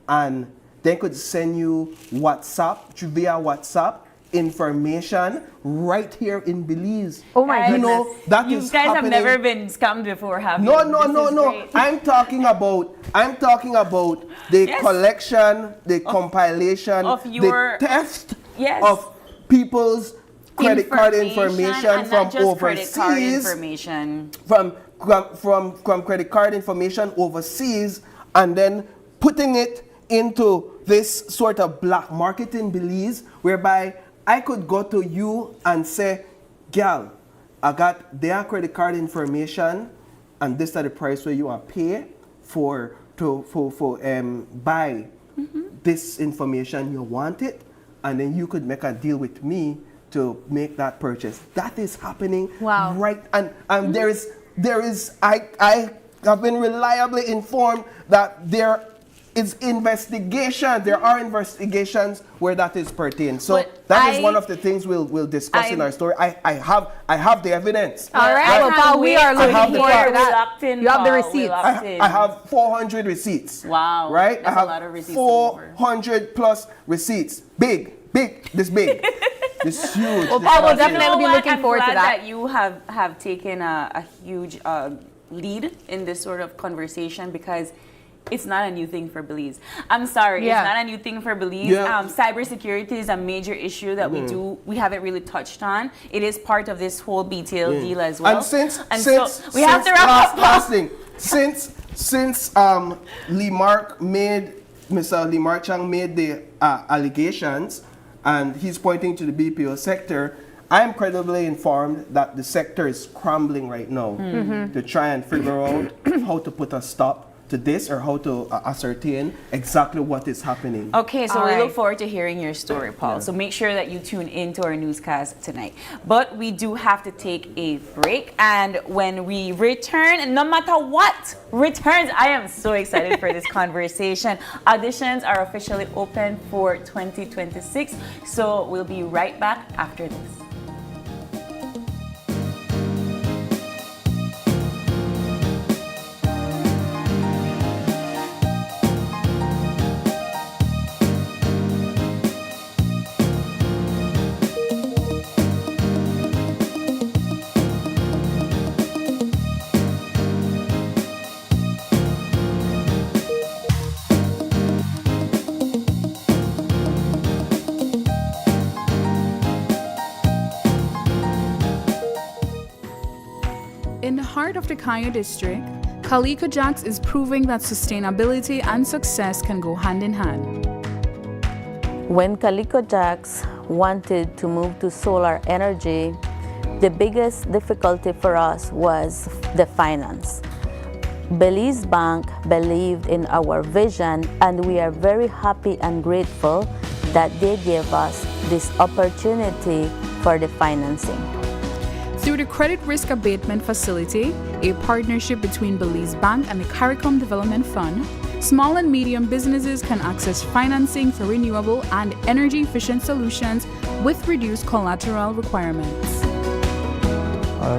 and they could send you via WhatsApp information right here in Belize. Oh my Guys, You goodness. know that you is guys have happening. never been scammed before, have No, you? no, This no, is no. great. I'm talking about the Yes. collection, the compilation, of your- the theft Yes. of people's credit card information and from not just credit card overseas, information. from credit card information overseas, and then putting it into this sort of black market in Belize, whereby I could go to you and say, "Gal, I got their credit card information, and this is the price where you are pay buy this information, you want it, and then you could make a deal with me to make that purchase. That is happening. Wow. Right, and there is I have been reliably informed that there is investigation. There are investigations where that is pertained. So But that is one of the things we'll discuss in our story. I have the evidence. All right, well, Paul, we are looking have the forward to that. Locked in, You have the Paul. receipts. We're locked in. I have 400 receipts. Wow, Right? that's I have a lot of receipts to go over. 400 plus receipts. Big, this big. This huge. Well, this Paul will massive. definitely be what? looking I'm forward to glad that. you have taken a huge lead in this sort of conversation, because it's not a new thing for Belize. I'm sorry, Yeah. it's not a new thing for Belize. Yeah. Cybersecurity is a major issue that we haven't really touched on. It is part of this whole BTL deal as well. And since so we have to wrap up. last thing, since Mr. Lee Mark Chang made the allegations, and he's pointing to the BPO sector, I am credibly informed that the sector is scrambling right now to try and figure out how to put a stop to this, or how to ascertain exactly what is happening. Okay, so All we right. look forward to hearing your story, Paul. So make sure that you tune into our newscast tonight. But we do have to take a break, and when we return, no matter what returns, I am so excited for this conversation. Auditions are officially open for 2026, so we'll be right back after this. In the heart of the Kayo district, Calico Jacks is proving that sustainability and success can go hand in hand. When Calico Jacks wanted to move to solar energy, the biggest difficulty for us was the finance. Belize Bank believed in our vision, and we are very happy and grateful that they gave us this opportunity for the financing. Through the Credit Risk Abatement Facility, a partnership between Belize Bank and the CARICOM Development Fund, small and medium businesses can access financing for renewable and energy-efficient solutions with reduced collateral requirements.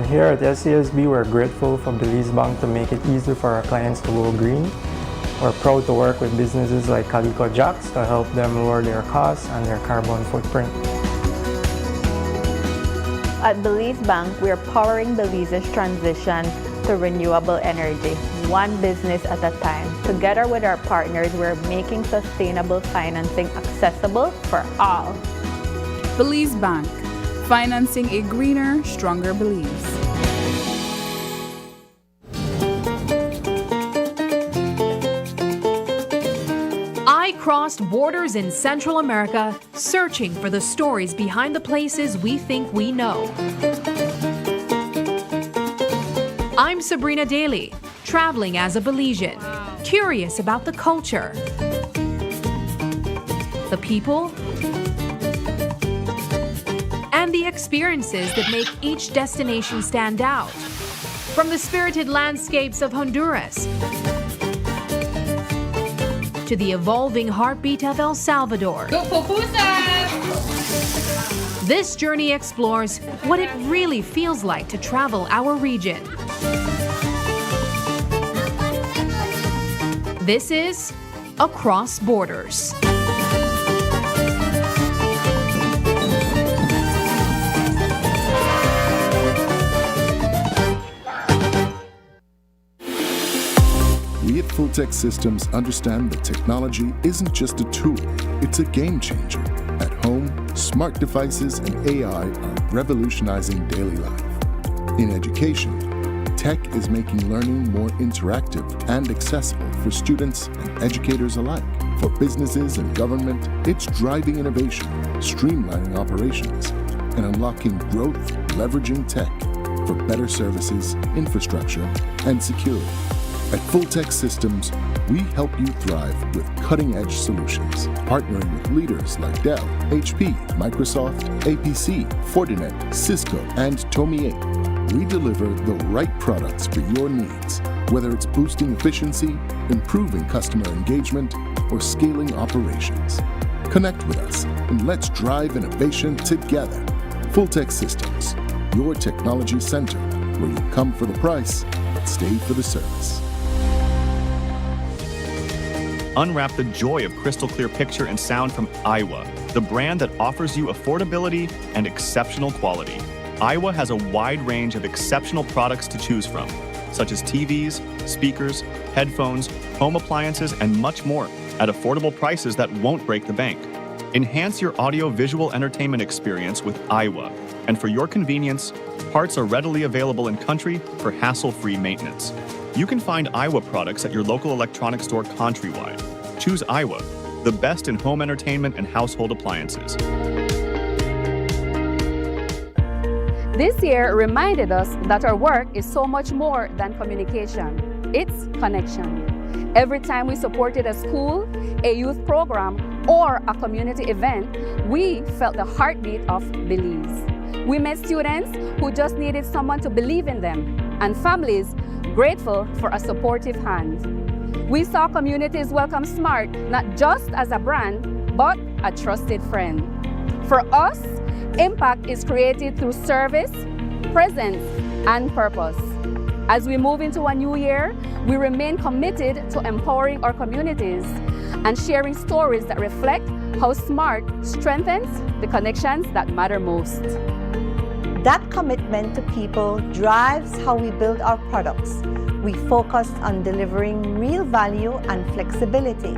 Here at SCSB, we're grateful for Belize Bank to make it easier for our clients to go green. We're proud to work with businesses like Calico Jacks to help them lower their costs and their carbon footprint. At Belize Bank, we are powering Belize's transition to renewable energy, one business at a time. Together with our partners, we're making sustainable financing accessible for all. Belize Bank, financing a greener, stronger Belize. I crossed borders in Central America, searching for the stories behind the places we think we know. I'm Sabrina Daly, traveling as a Belizean, curious about the culture, the people, and the experiences that make each destination stand out. From the spirited landscapes of Honduras to the evolving heartbeat of El Salvador. This journey explores what it really feels like to travel our region. This is Across Borders. We at Full Tech Systems understand that technology isn't just a tool, it's a game changer. At home, smart devices and AI are revolutionizing daily life. In education, tech is making learning more interactive and accessible for students and educators alike. For businesses and government, it's driving innovation, streamlining operations, and unlocking growth, leveraging tech for better services, infrastructure, and security. At Full-Tech Systems, we help you thrive with cutting-edge solutions, partnering with leaders like Dell, HP, Microsoft, APC, Fortinet, Cisco, and Tomy Inc. We deliver the right products for your needs, whether it's boosting efficiency, improving customer engagement, or scaling operations. Connect with us and let's drive innovation together. Full-Tech Systems, your technology center, where you come for the price, but stay for the service. Unwrap the joy of crystal clear picture and sound from Iowa, the brand that offers you affordability and exceptional quality. Iowa has a wide range of exceptional products to choose from, such as TVs, speakers, headphones, home appliances, and much more at affordable prices that won't break the bank. Enhance your audio-visual entertainment experience with Iowa, and for your convenience, parts are readily available in country for hassle-free maintenance. You can find Iowa products at your local electronics store countrywide. Choose Iowa, the best in home entertainment and household appliances. This year reminded us that our work is so much more than communication. It's connection. Every time we supported a school, a youth program, or a community event, we felt the heartbeat of Belize. We met students who just needed someone to believe in them, and families grateful for a supportive hand. We saw communities welcome SMART not just as a brand, but a trusted friend. For us, impact is created through service, presence, and purpose. As we move into a new year, we remain committed to empowering our communities and sharing stories that reflect how SMART strengthens the connections that matter most. That commitment to people drives how we build our products. We focused on delivering real value and flexibility.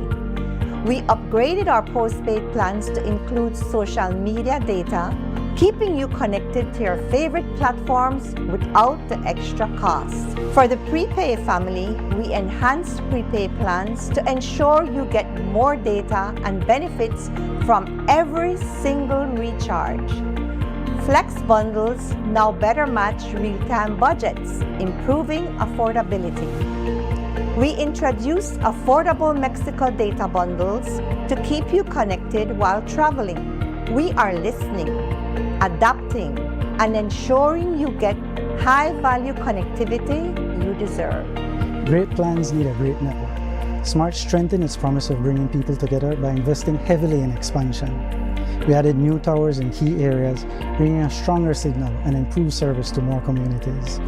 We upgraded our postpaid plans to include social media data, keeping you connected to your favorite platforms without the extra cost. For the prepay family, we enhanced prepay plans to ensure you get more data and benefits from every single recharge. Flex bundles now better match real-time budgets, improving affordability. We introduced affordable Mexico data bundles to keep you connected while traveling. We are listening, adapting, and ensuring you get high-value connectivity you deserve. Great plans need a great network. SMART strengthened its promise of bringing people together by investing heavily in expansion. We added new towers in key areas, bringing a stronger signal and improved service to more communities.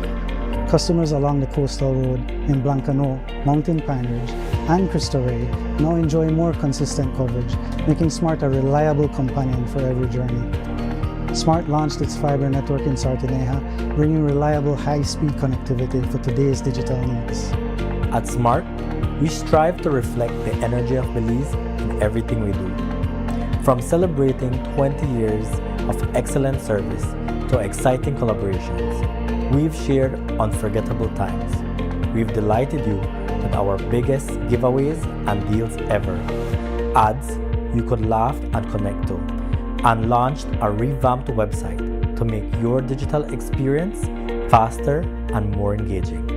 Customers along the coastal road in Blancano, Mountain Pine Ridge, and Cristo Rey now enjoy more consistent coverage, making SMART a reliable companion for every journey. SMART launched its fiber network in Sartineja, bringing reliable high-speed connectivity for today's digital needs. At SMART, we strive to reflect the energy of Belize in everything we do. From celebrating 20 years of excellent service to exciting collaborations, we've shared unforgettable times. We've delighted you with our biggest giveaways and deals ever, ads you could laugh and connect to, and launched a revamped website to make your digital experience faster and more engaging.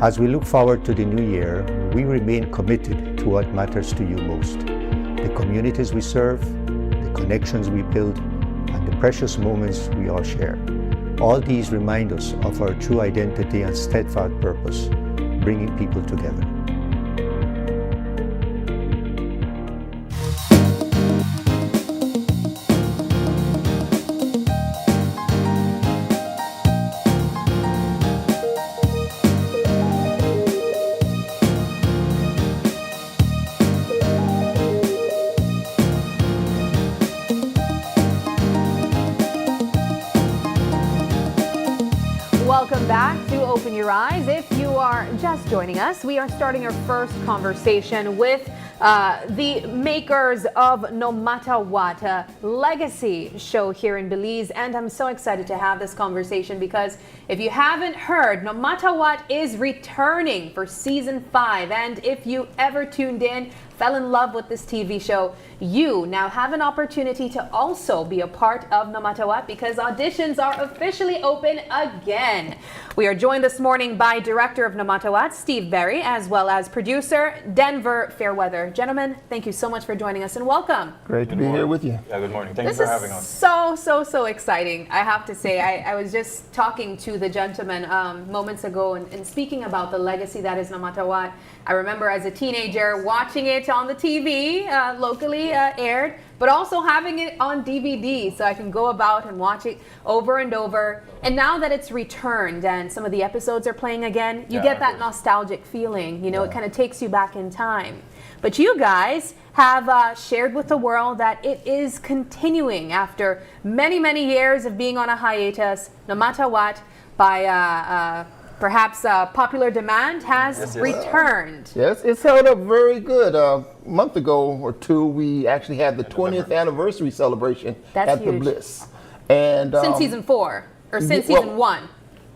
As we look forward to the new year, we remain committed to what matters to you most. The communities we serve, the connections we build, and the precious moments we all share. All these remind us of our true identity and steadfast purpose, bringing people together. Welcome back to Open Your Eyes. If you are just joining us, we are starting our first conversation with the makers of No Matta What, a legacy show here in Belize. And I'm so excited to have this conversation because if you haven't heard, No Matta What is returning for season 5. And if you ever tuned in fell in love with this TV show, you now have an opportunity to also be a part of No Matta What, because auditions are officially open again. We are joined this morning by director of No Matta What, Steve Berry, as well as producer Denver Fairweather. Gentlemen, thank you so much for joining us and welcome. Great to be here with you. Yeah, good morning. Thank you for having us. So exciting. I have to say, I was just talking to the gentleman moments ago and speaking about the legacy that is No Matta What. I remember as a teenager watching it on the TV, locally aired, but also having it on DVD so I can go about and watch it over and over. And now that it's returned and some of the episodes are playing again, you get that nostalgic feeling. You know, it kind of takes you back in time. But you guys have shared with the world that it is continuing after many, many years of being on a hiatus. No Matta What, by perhaps popular demand, has returned. Yes, it's held up very good. A month ago or two, we actually had the 20th anniversary celebration at the Bliss. And since season 4, or since season 1.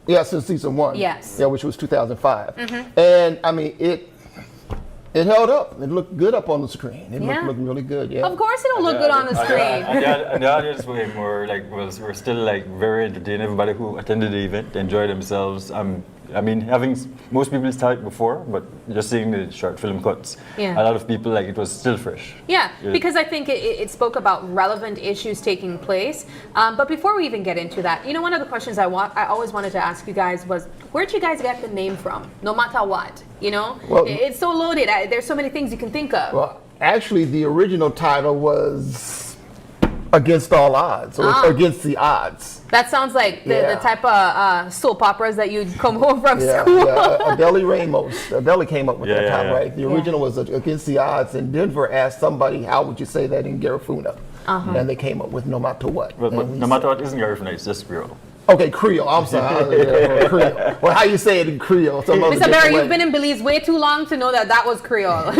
Yeah, since season 1. Yes. Yeah, which was 2005. And I mean, it held up. It looked good up on the screen. It looked really good. Yeah. Of course, it'll look good on the screen. And the audience were more like were still like very entertained. Everybody who attended the event enjoyed themselves. I mean, having most people saw it before, but just seeing the short film cuts, a lot of people like it was still fresh. Yeah, because I think it spoke about relevant issues taking place. But before we even get into that, you know, one of the questions I always wanted to ask you guys was, where'd you guys get the name from? No Matta What, you know? Well, it's so loaded. There's so many things you can think of. Well, actually, the original title was Against All Odds, or Against the Odds. That sounds like the type of soap operas that you'd come home from school. Yeah, Adele came up with that title, right? The original was Against the Odds, and Denver asked somebody, how would you say that in Garifuna? And they came up with No Matta What. But No Matta What isn't Garifuna, it's just Creole. Okay, Creole. I'm sorry. Creole. Well, how you say it in Creole? Mr. Berry, you've been in Belize way too long to know that was Creole.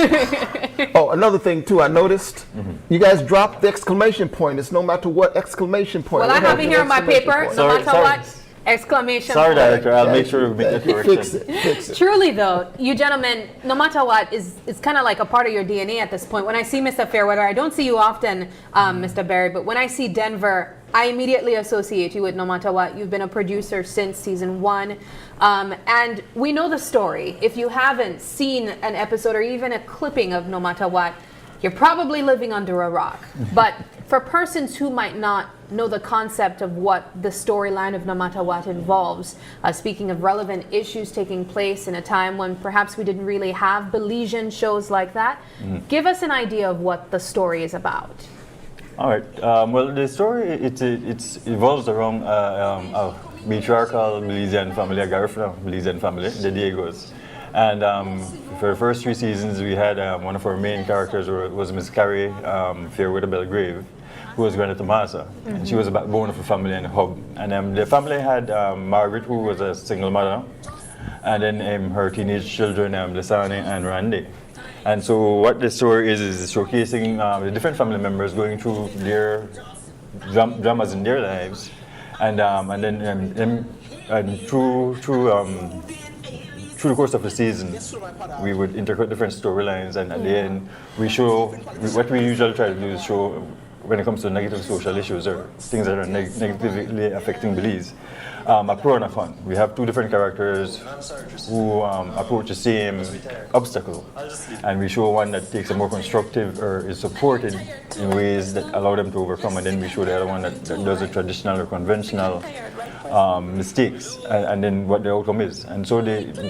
Oh, another thing too, I noticed you guys dropped the exclamation point. It's No Matta What exclamation point. Well, I have it here on my paper. No Matta What exclamation point. Sorry, Director. I'll make sure we make that correction. Fix it. Truly, though, you gentlemen, No Matta What is kind of like a part of your DNA at this point. When I see Mr. Fairweather, I don't see you often, Mr. Berry, but when I see Denver, I immediately associate you with No Matta What. You've been a producer since season 1. And we know the story. If you haven't seen an episode or even a clipping of No Matta What, you're probably living under a rock. But for persons who might not know the concept of what the storyline of No Matta What involves, speaking of relevant issues taking place in a time when perhaps we didn't really have Belizean shows like that, give us an idea of what the story is about. All right. Well, the story it evolves around a matriarchal Belizean family, a Garifuna Belizean family, the Diegos. And for the first 3 seasons, we had one of our main characters was Miss Carrie Fairweather Belgrave, who was granted to Matta. And she was a backbone of the family and a hub. And the family had Margaret, who was a single mother, and then her teenage children, Lysani and Randy. And so what the story is showcasing the different family members going through their dramas in their lives, and then through the course of the season, we would interpret different storylines, and at the end, we show what we usually try to do is show when it comes to negative social issues or things that are negatively affecting Belize. A pro and a con. We have 2 different characters who approach the same obstacle, and we show one that takes a more constructive or is supported in ways that allow them to overcome, and then we show the other one that does the traditional or conventional mistakes, and then what the outcome is. And so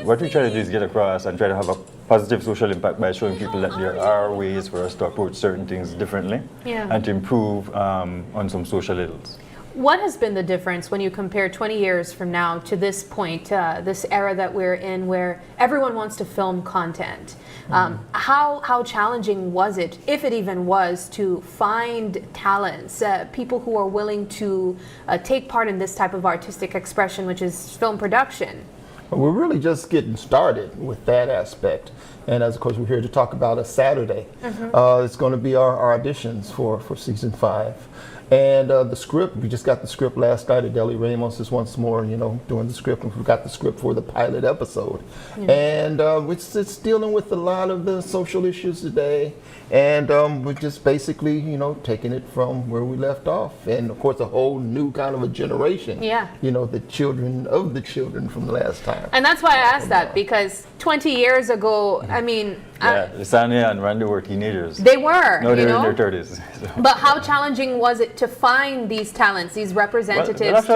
what we try to do is get across and try to have a positive social impact by showing people that there are ways for us to approach certain things differently and to improve on some social ills. What has been the difference when you compare 20 years from now to this point, this era that we're in where everyone wants to film content? How challenging was it, if it even was, to find talents, people who are willing to take part in this type of artistic expression, which is film production? We're really just getting started with that aspect. And as of course we're here to talk about a Saturday. It's going to be our auditions for season 5. And the script, we just got the script last night. Adele Ramos is once more, doing the script, and we got the script for the pilot episode. And it's dealing with a lot of the social issues today. And we're just basically, taking it from where we left off. And of course, a whole new kind of a generation. Yeah. The children of the children from the last time. And that's why I asked that, because 20 years ago, I mean, Yeah, Lysania and Randy were teenagers. they were, No, they're in their 30s. So. But how challenging was it to find these talents, these representatives?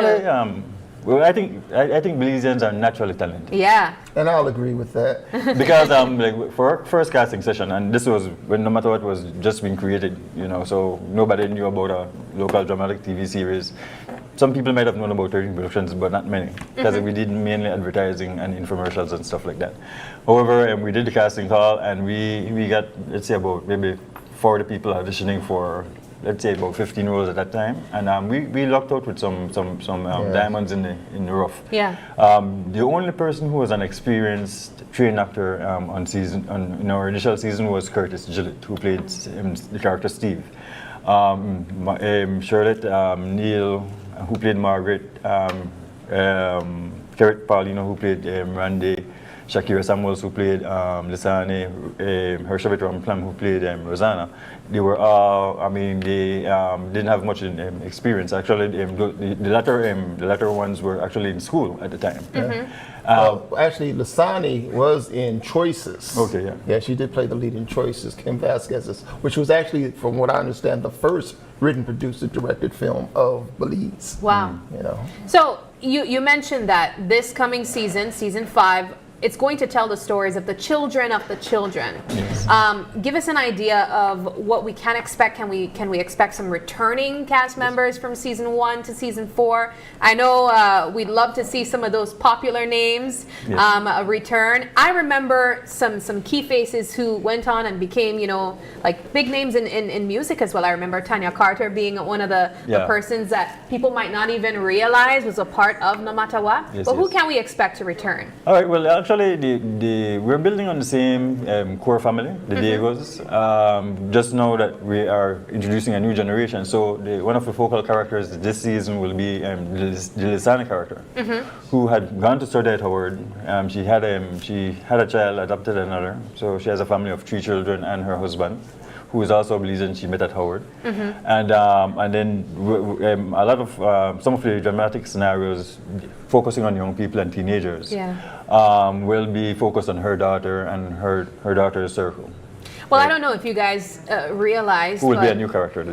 Well, actually, I think Belizeans are naturally talented. Yeah. And I'll agree with that. Because like for our first casting session, and this was when No Matter What was just being created, so nobody knew about a local dramatic TV series. Some people might have known about 13 productions, but not many, because we did mainly advertising and infomercials and stuff like that. However, we did the casting call, and we got, let's say, about maybe 40 people auditioning for, let's say, about 15 roles at that time, and we lucked out with some diamonds in the rough. Yeah. The only person who was an experienced trained actor in our initial season was Curtis Gillett, who played the character Steve. Charlotte Neal, who played Margaret. Kerrit Paulino, who played Randy. Shakira Samuels, who played Lysane, Hershavit Ramplum, who played Rosanna. They were all, they didn't have much experience. Actually, the latter ones were actually in school at the time. Actually, Lysane was in Choices. Okay, yeah. Yeah, she did play the lead in Choices, Kim Vasquez's, which was actually, from what I understand, the first written, produced, and directed film of Belize. Wow. So you mentioned that this coming season, season 5, it's going to tell the stories of the children of the children. Yes. Give us an idea of what we can expect. Can we expect some returning cast members from season 1 to season 4? I know we'd love to see some of those popular names return. I remember some key faces who went on and became, like big names in music as well. I remember Tanya Carter being one of the persons that people might not even realize was a part of No Matter What. Yes, but who can we expect to return? All right. Well, actually, we're building on the same core family, the Diegos. Just know that we are introducing a new generation. So one of the focal characters this season will be the Lysane character, who had gone to study at Howard. She had a child, adopted another. So she has a family of 3 children and her husband, who is also a Belizean. She met at Howard. And then a lot of some of the dramatic scenarios focusing on young people and teenagers will be focused on her daughter and her daughter's circle. Well, I don't know if you guys realize, who will be a new character.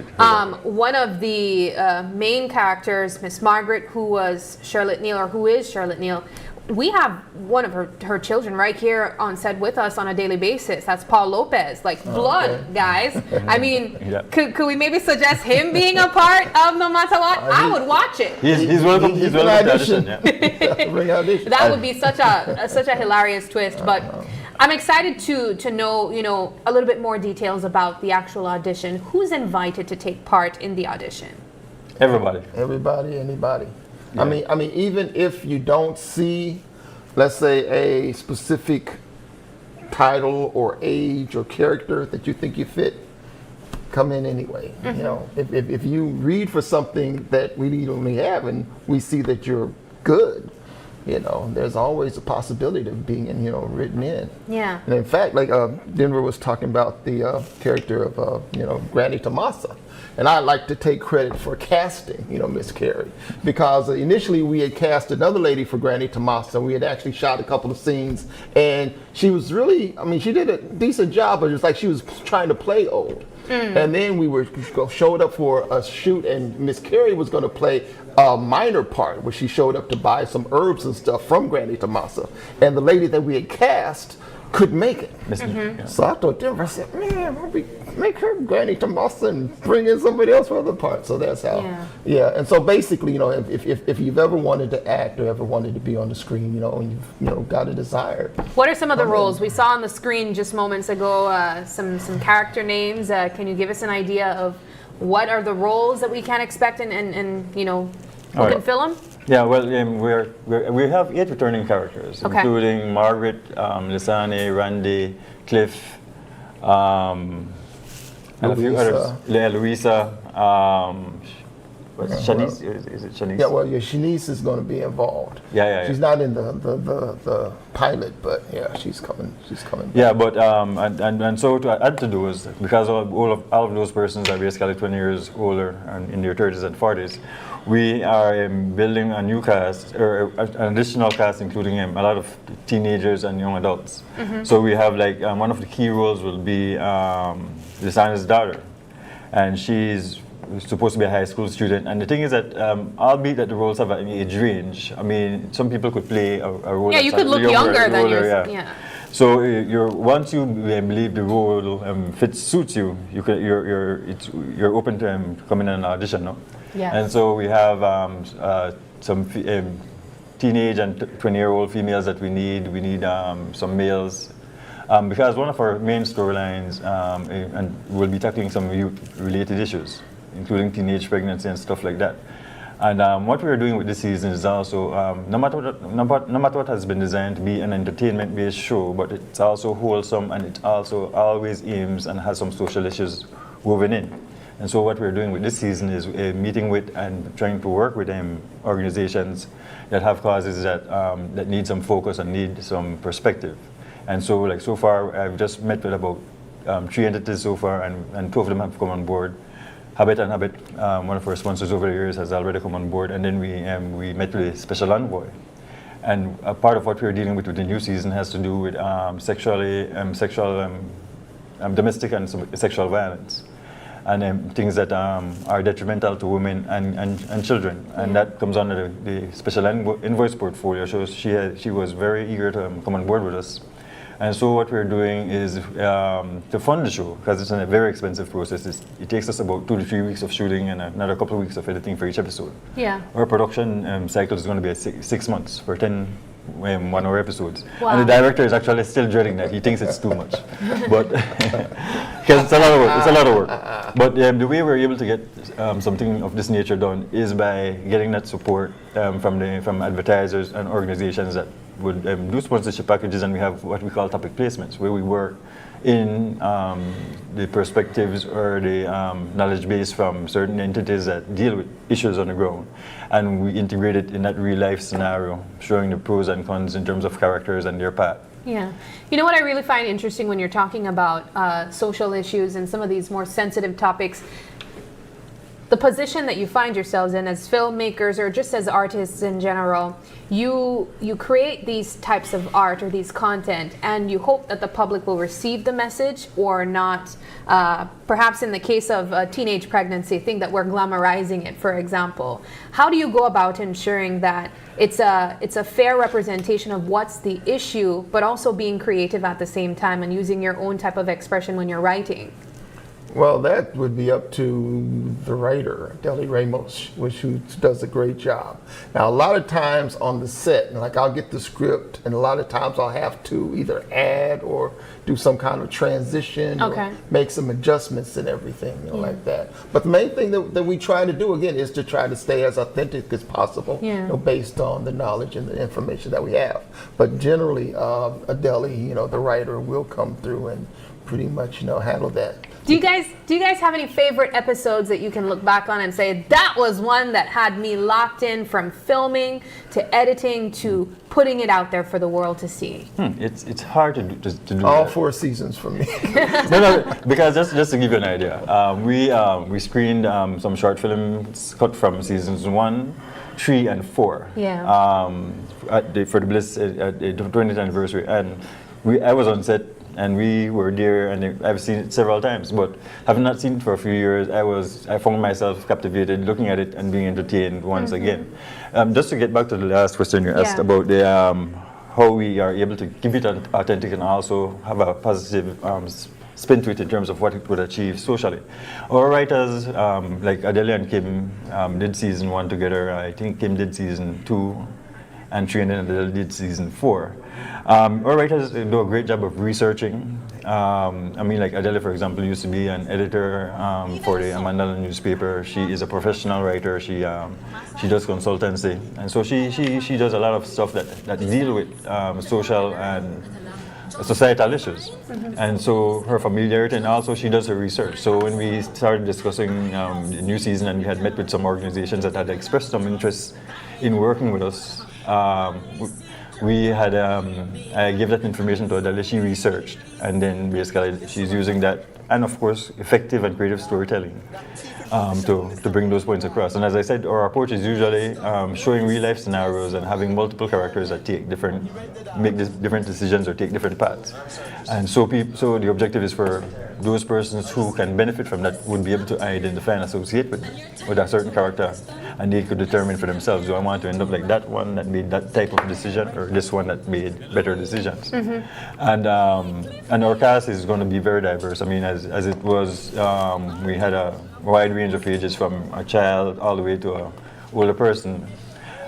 One of the main characters, Miss Margaret, who was Charlotte Neal, or who is Charlotte Neal, we have one of her children right here on set with us on a daily basis. That's Paul Lopez, like blood, guys. I mean, could we maybe suggest him being a part of No Matter What? I would watch it. He's welcome. He's welcome to audition. That would be such a hilarious twist. But I'm excited to know a little bit more details about the actual audition. Who's invited to take part in the audition? Everybody, anybody. Yeah. I mean, even if you don't see, let's say, a specific title or age or character that you think you fit, come in anyway. If you read for something that we only have and we see that you're good, there's always a possibility of being written in. Yeah. And in fact, like Denver was talking about the character of Granny Tomasa. And I like to take credit for casting, Miss Carey, because initially we had cast another lady for Granny Tomasa. We had actually shot a couple of scenes, and she was really, she did a decent job, but it was like she was trying to play old. And then we showed up for a shoot, and Miss Carey was going to play a minor part where she showed up to buy some herbs and stuff from Granny Tomasa. And the lady that we had cast couldn't make it. So I told Denver, I said, man, why don't we make her Granny Tomasa and bring in somebody else for the part? So that's how. And so basically, if you've ever wanted to act or ever wanted to be on the screen, and you've got a desire. What are some of the roles we saw on the screen just moments ago? Some character names. Can you give us an idea of what are the roles that we can expect and who can fill them? Yeah, well, we have 8 returning characters, Okay. including Margaret, Lisane, Randy, Cliff, and a few others. Louisa. Shanice, is it Shanice? Yeah, well, yeah, Shanice is going to be involved. Yeah. She's not in the pilot, but yeah, she's coming. She's coming back. Yeah, but and so to add to those, because all of those persons are basically 20 years older and in their 30s and 40s, we are building a new cast, or an additional cast, including a lot of teenagers and young adults. Mhm. So we have like one of the key roles will be Lisana's daughter, and she's supposed to be a high school student. And the thing is that, albeit that the roles have an age range, I mean, some people could play a role. Yeah, you that's could look younger than older, yours. yeah. Yeah. So once you believe the role suits you, you're open to come in and audition, no? Yes. And so we have some teenage and 20-year-old females that we need. We need some males. Because one of our main storylines, and we'll be tackling some youth-related issues, including teenage pregnancy and stuff like that. And what we're doing with this season is also, no matter what has been designed to be an entertainment-based show, but it's also wholesome, and it also always aims and has some social issues woven in. And so what we're doing with this season is meeting with and trying to work with organizations that have causes that need some focus and need some perspective. And so, like, so far, I've just met with about 3 entities so far, and 2 of them have come on board. Habit and Habit, one of our sponsors over the years, has already come on board, and then we met with a special envoy. And a part of what we're dealing with the new season has to do with domestic and sexual violence, and things that are detrimental to women and children. And that comes under the special invoice portfolio. So she was very eager to come on board with us. And so what we're doing is to fund the show, because it's a very expensive process. It takes us about 2 to 3 weeks of shooting and another couple of weeks of editing for each episode. Yeah. Our production cycle is going to be 6 months for 10 1-hour episodes. Wow. And the director is actually still dreading that. He thinks it's too much. But because it's a lot of work. It's a lot of work. But the way we're able to get something of this nature done is by getting that support from advertisers and organizations that would do sponsorship packages, and we have what we call topic placements, where we work in the perspectives or the knowledge base from certain entities that deal with issues on the ground, and we integrate it in that real life scenario, showing the pros and cons in terms of characters and their path. Yeah. You know what I really find interesting when you're talking about social issues and some of these more sensitive topics, the position that you find yourselves in as filmmakers or just as artists in general, you create these types of art or these content, and you hope that the public will receive the message or not. Perhaps in the case of a teenage pregnancy, think that we're glamorizing it, for example. How do you go about ensuring that it's a fair representation of what's the issue, but also being creative at the same time and using your own type of expression when you're writing? Well, that would be up to the writer, Deli Ramos, who does a great job. Now, a lot of times on the set, like I'll get the script, and a lot of times I'll have to either add or do some kind of transition, or make some adjustments and everything, like that. But the main thing that we try to do, again, is to try to stay as authentic as possible, based on the knowledge and the information that we have. But generally, Deli, the writer, will come through and pretty much, handle that. Do you guys have any favorite episodes that you can look back on and say, that was one that had me locked in from filming to editing to putting it out there for the world to see? It's hard to do all that. 4 seasons for me. No, because just to give you an idea, we screened some short films cut from seasons 1, 3, and 4. Yeah. For the Bliss 20th anniversary, and I was on set. And we were there, and I've seen it several times, but having not seen it for a few years, I found myself captivated looking at it and being entertained once again. Just to get back to the last question you asked about the how we are able to keep it authentic and also have a positive spin to it in terms of what it would achieve socially. Our writers, like Adele and Kim, did season 1 together. I think Kim did season 2. and training until they did season 4. Our writers do a great job of researching. I mean, like Adele, for example, used to be an editor for the Mandela newspaper. She is a professional writer. She does consultancy, and so she does a lot of stuff that deal with social and societal issues. And so her familiarity, and also she does her research. So when we started discussing the new season, and we had met with some organizations that had expressed some interest in working with us, we had, I gave that information to Adele. She researched, and then basically she's using that, and of course, effective and creative storytelling to bring those points across. And as I said, our approach is usually showing real life scenarios and having multiple characters that make different decisions or take different paths. And so the objective is for those persons who can benefit from that would be able to identify and associate with a certain character, and they could determine for themselves, do I want to end up like that one that made that type of decision, or this one that made better decisions? And our cast is going to be very diverse. I mean, as it was, we had a wide range of ages, from a child all the way to an older person,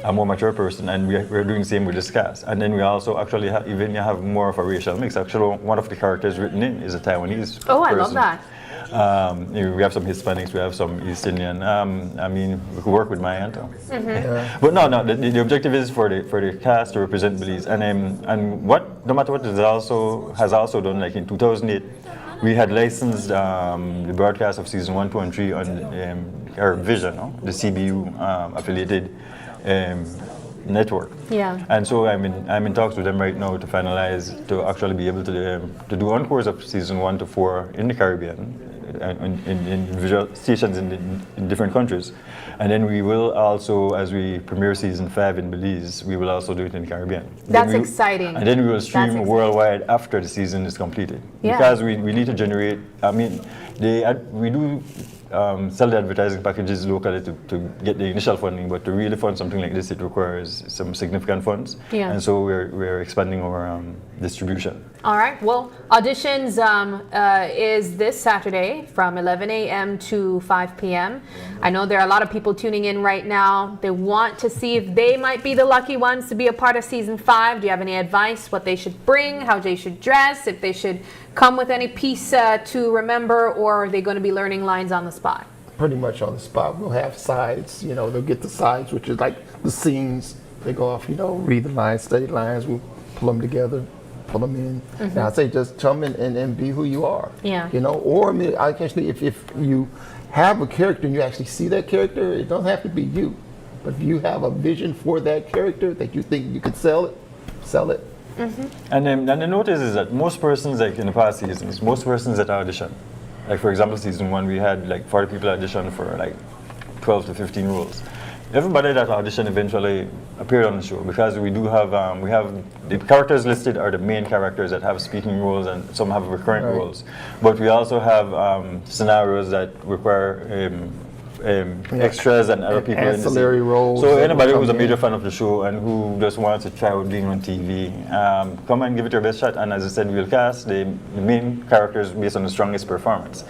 a more mature person, and we're doing the same with this cast. And then we also actually have more of a racial mix. Actually, one of the characters written in is a Taiwanese person. I love that. We have some Hispanics, we have some East Indian. I mean, we could work with my aunt. But no, the objective is for the cast to represent Belize. And what, no matter what, it has also done, like in 2008, we had licensed the broadcast of season 1, 2, and 3 on our Vision, the CBU affiliated network. Yeah. And so I'm in talks with them right now to finalize, to actually be able to do encores of season 1 to 4 in the Caribbean, in visual stations in different countries. And then we will also, as we premiere season 5 in Belize, we will also do it in the Caribbean. That's exciting. And then we will stream worldwide after the season is completed. Yeah. Because we need to generate, I mean, we do sell the advertising packages locally to get the initial funding, but to really fund something like this, it requires some significant funds. Yeah. And so we're expanding our distribution. All right. Well, Auditions is this Saturday from 11 a.m. to 5 p.m. I know there are a lot of people tuning in right now. They want to see if they might be the lucky ones to be a part of season 5. Do you have any advice what they should bring, how they should dress, if they should come with any piece to remember, or are they going to be learning lines on the spot? Pretty much on the spot. We'll have sides, they'll get the sides, which is like the scenes. They go off, read the lines, study lines, we'll pull them together, pull them in. And I say just come in and be who you are. Yeah. Or I mean, I actually, if you have a character and you actually see that character, it doesn't have to be you. But if you have a vision for that character that you think you could sell it, sell it. And the notice is that most persons, like in the past seasons, most persons that audition, like for example season 1, we had like 40 people audition for like 12 to 15 roles. Everybody that auditioned eventually appeared on the show, because we do have the characters listed are the main characters that have speaking roles, and some have recurrent roles. But we also have scenarios that require extras and other people ancillary in the roles. So anybody who's a major fan of the show and who just wants to try out being on TV, come and give it your best shot. And as I said, we'll cast the main characters based on the strongest performance.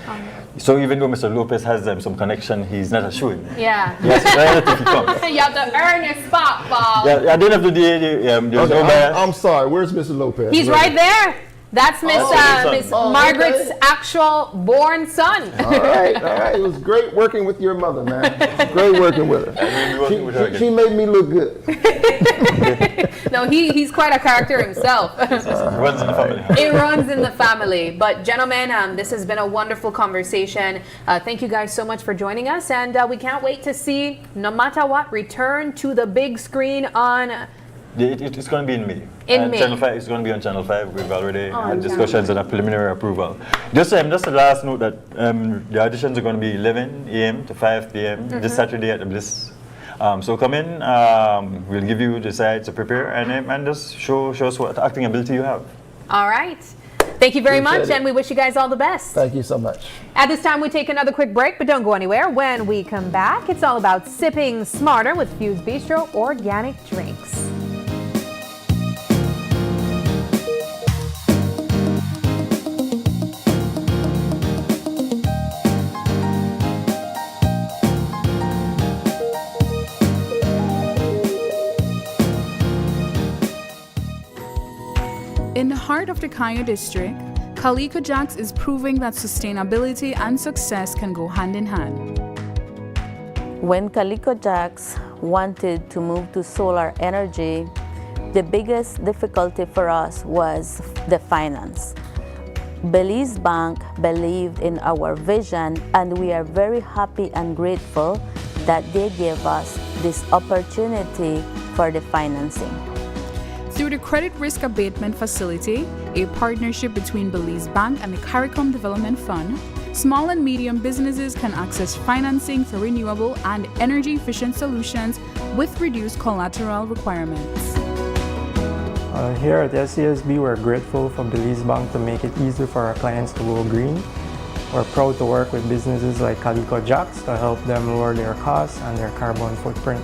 So even though Mr. Lopez has some connection, he's not a shoo-in. Yeah. Yes, if he comes. You have to earn your spot, Bob. Yeah, at the end of the day, there's no bias. I'm sorry, where's Mr. Lopez? He's right there. That's Miss Margaret's okay. actual born son. All right. It was great working with your mother, man. Great working with her. She made me look good. No, he's quite a character himself. Runs in the family. It runs in the family. But gentlemen, this has been a wonderful conversation. Thank you guys so much for joining us, and we can't wait to see No Matta What return to the big screen on. It's going to be in May. In May. Channel 5, it's going to be on Channel 5. We've already had discussions and a preliminary approval. Just the last note that the auditions are going to be 11 a.m. to 5 p.m. this Saturday at the Bliss. So come in, we'll give you the sides to prepare, and just show us what acting ability you have. All right. Thank you very Appreciate much, it. and we wish you guys all the best. Thank you so much. At this time, we take another quick break, but don't go anywhere. When we come back, it's all about sipping smarter with Fuzed Bistro organic drinks. In the heart of the Kayo district, Calico Jacks is proving that sustainability and success can go hand in hand. When Calico Jacks wanted to move to solar energy, the biggest difficulty for us was the finance. Belize Bank believed in our vision, and we are very happy and grateful that they gave us this opportunity for the financing. Through the Credit Risk Abatement Facility, a partnership between Belize Bank and the CARICOM Development Fund, small and medium businesses can access financing for renewable and energy-efficient solutions with reduced collateral requirements. Here at SCSB, we're grateful for Belize Bank to make it easier for our clients to go green. We're proud to work with businesses like Calico Jacks to help them lower their costs and their carbon footprint.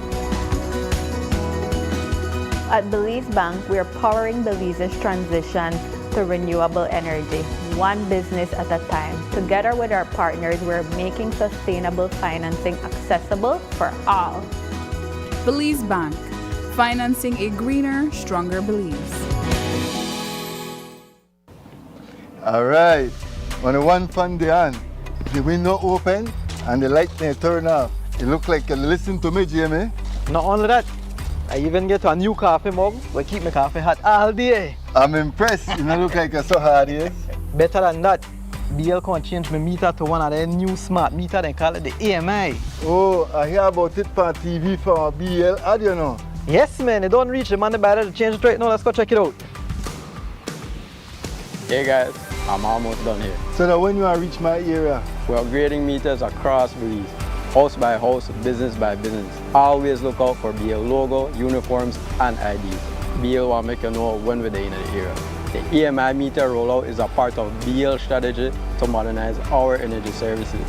At Belize Bank, we are powering Belize's transition to renewable energy, one business at a time. Together with our partners, we're making sustainable financing accessible for all. Belize Bank, financing a greener, stronger Belize. All right, on the one fun day on, the window open and the light may turn off. It look like you listen to me, Jamie. Not only that, I even get a new coffee mug where keep my coffee hot all day. I'm impressed. You don't look like you're so hard, yes? Better than that, BL can change my meter to one of their new smart meter, they call it the AMI. Oh, I hear about it on TV from BL. How do you know? Yes, man, they don't reach the man better to change it right now. Let's go check it out. Hey guys, I'm almost done here. So now when you reach my area? We're upgrading meters across Belize, house by house, business by business. Always look out for BL logo, uniforms, and IDs. BL will make you know when we're in the area. The EMI meter rollout is a part of BL strategy to modernize our energy services.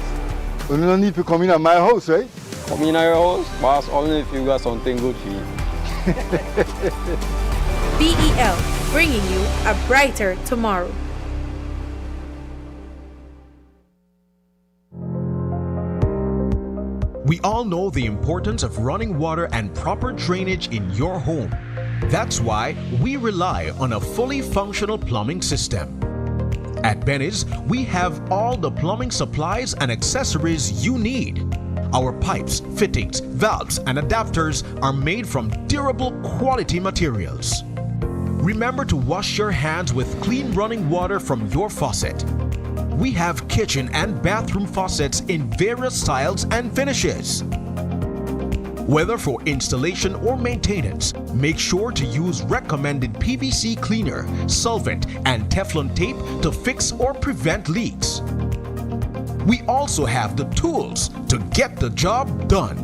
You don't need to come in at my house, right? Come in at your house, boss, only if you got something good for you. BEL, bringing you a brighter tomorrow. We all know the importance of running water and proper drainage in your home. That's why we rely on a fully functional plumbing system. At Benny's, we have all the plumbing supplies and accessories you need. Our pipes, fittings, valves, and adapters are made from durable quality materials. Remember to wash your hands with clean running water from your faucet. We have kitchen and bathroom faucets in various styles and finishes. Whether for installation or maintenance, make sure to use recommended PVC cleaner, solvent, and Teflon tape to fix or prevent leaks. We also have the tools to get the job done.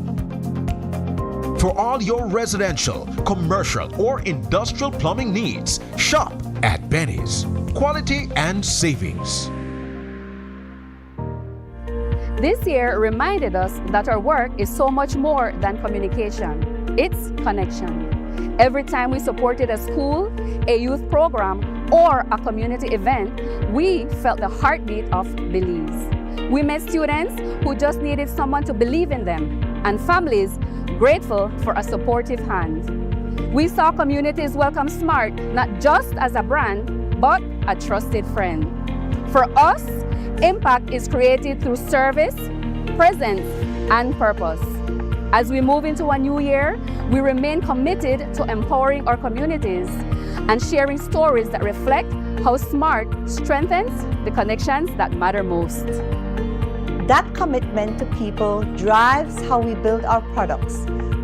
For all your residential, commercial, or industrial plumbing needs, shop at Benny's. Quality and savings. This year reminded us that our work is so much more than communication. It's connection. Every time we supported a school, a youth program, or a community event, we felt the heartbeat of Belize. We met students who just needed someone to believe in them, and families grateful for a supportive hand. We saw communities welcome SMART not just as a brand, but a trusted friend. For us, impact is created through service, presence, and purpose. As we move into a new year, we remain committed to empowering our communities and sharing stories that reflect how SMART strengthens the connections that matter most. That commitment to people drives how we build our products.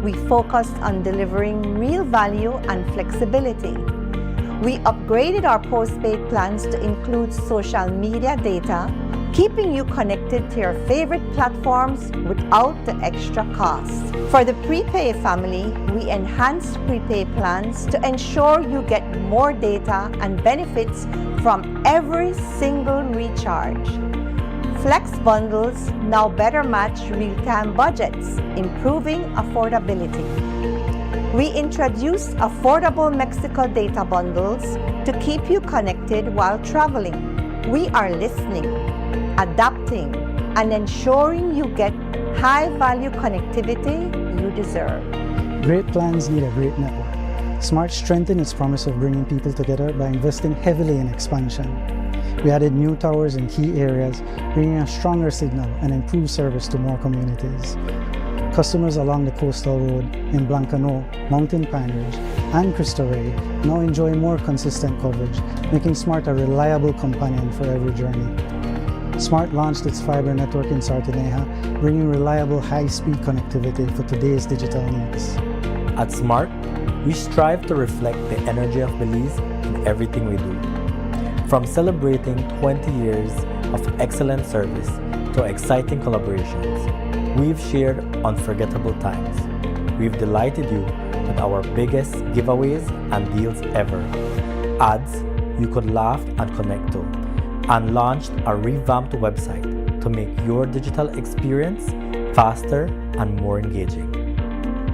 We focused on delivering real value and flexibility. We upgraded our postpaid plans to include social media data, keeping you connected to your favorite platforms without the extra cost. For the prepay family, we enhanced prepay plans to ensure you get more data and benefits from every single recharge. Flex bundles now better match real-time budgets, improving affordability. We introduced affordable Mexico data bundles to keep you connected while traveling. We are listening, adapting, and ensuring you get high-value connectivity you deserve. Great plans need a great network. Smart strengthened its promise of bringing people together by investing heavily in expansion. We added new towers in key areas, bringing a stronger signal and improved service to more communities. Customers along the coastal road in Blancano, Mountain Pine Ridge, and Cristo Rey now enjoy more consistent coverage, making Smart a reliable companion for every journey. Smart launched its fiber network in Sartineja, bringing reliable high-speed connectivity for today's digital needs. At Smart, we strive to reflect the energy of Belize in everything we do. From celebrating 20 years of excellent service to exciting collaborations, we've shared unforgettable times. We've delighted you with our biggest giveaways and deals ever. Ads you could laugh and connect to, and launched a revamped website to make your digital experience faster and more engaging.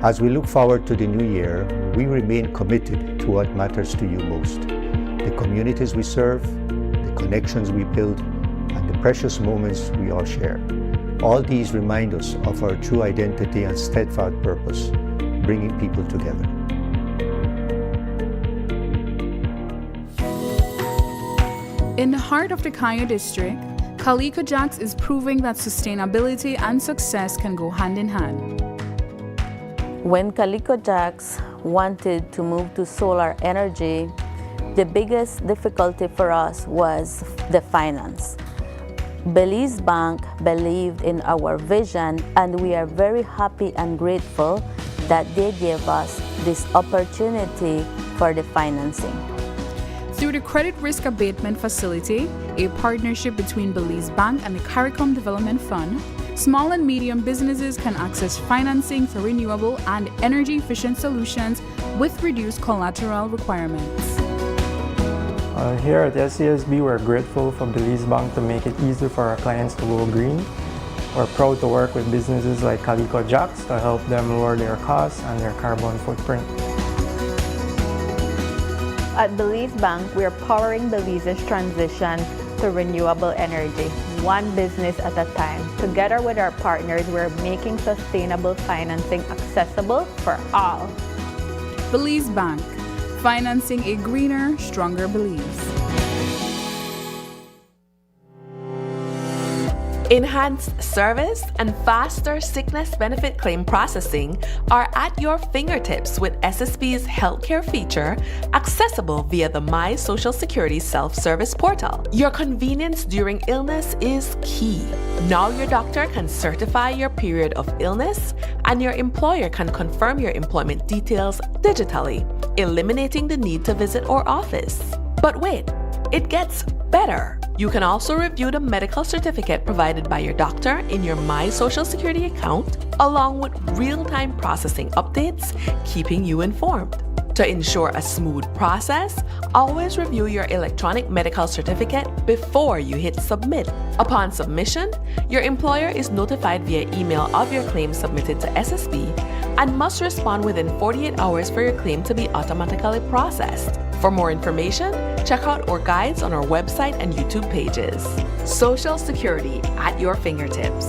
As we look forward to the new year, we remain committed to what matters to you most: the communities we serve, the connections we build, and the precious moments we all share. All these remind us of our true identity and steadfast purpose, bringing people together. In the heart of the Cayo district, Calico Jacks is proving that sustainability and success can go hand in hand. When Calico Jacks wanted to move to solar energy, the biggest difficulty for us was the finance. Belize Bank believed in our vision, and we are very happy and grateful that they gave us this opportunity for the financing. Through the Credit Risk Abatement Facility, a partnership between Belize Bank and the CARICOM Development Fund, small and medium businesses can access financing for renewable and energy-efficient solutions with reduced collateral requirements. Here at SCSB, we're grateful for Belize Bank to make it easier for our clients to go green. We're proud to work with businesses like Calico Jacks to help them lower their costs and their carbon footprint. At Belize Bank, we are powering Belize's transition to renewable energy, one business at a time. Together with our partners, we're making sustainable financing accessible for all. Belize Bank, financing a greener, stronger Belize. Enhanced service and faster sickness benefit claim processing are at your fingertips with SSB's healthcare feature, accessible via the My Social Security self-service portal. Your convenience during illness is key. Now your doctor can certify your period of illness, and your employer can confirm your employment details digitally, eliminating the need to visit our office. But wait, it gets better. You can also review the medical certificate provided by your doctor in your My Social Security account, along with real-time processing updates, keeping you informed. To ensure a smooth process, always review your electronic medical certificate before you hit submit. Upon submission, your employer is notified via email of your claim submitted to SSB and must respond within 48 hours for your claim to be automatically processed. For more information, check out our guides on our website and YouTube pages. Social Security at your fingertips.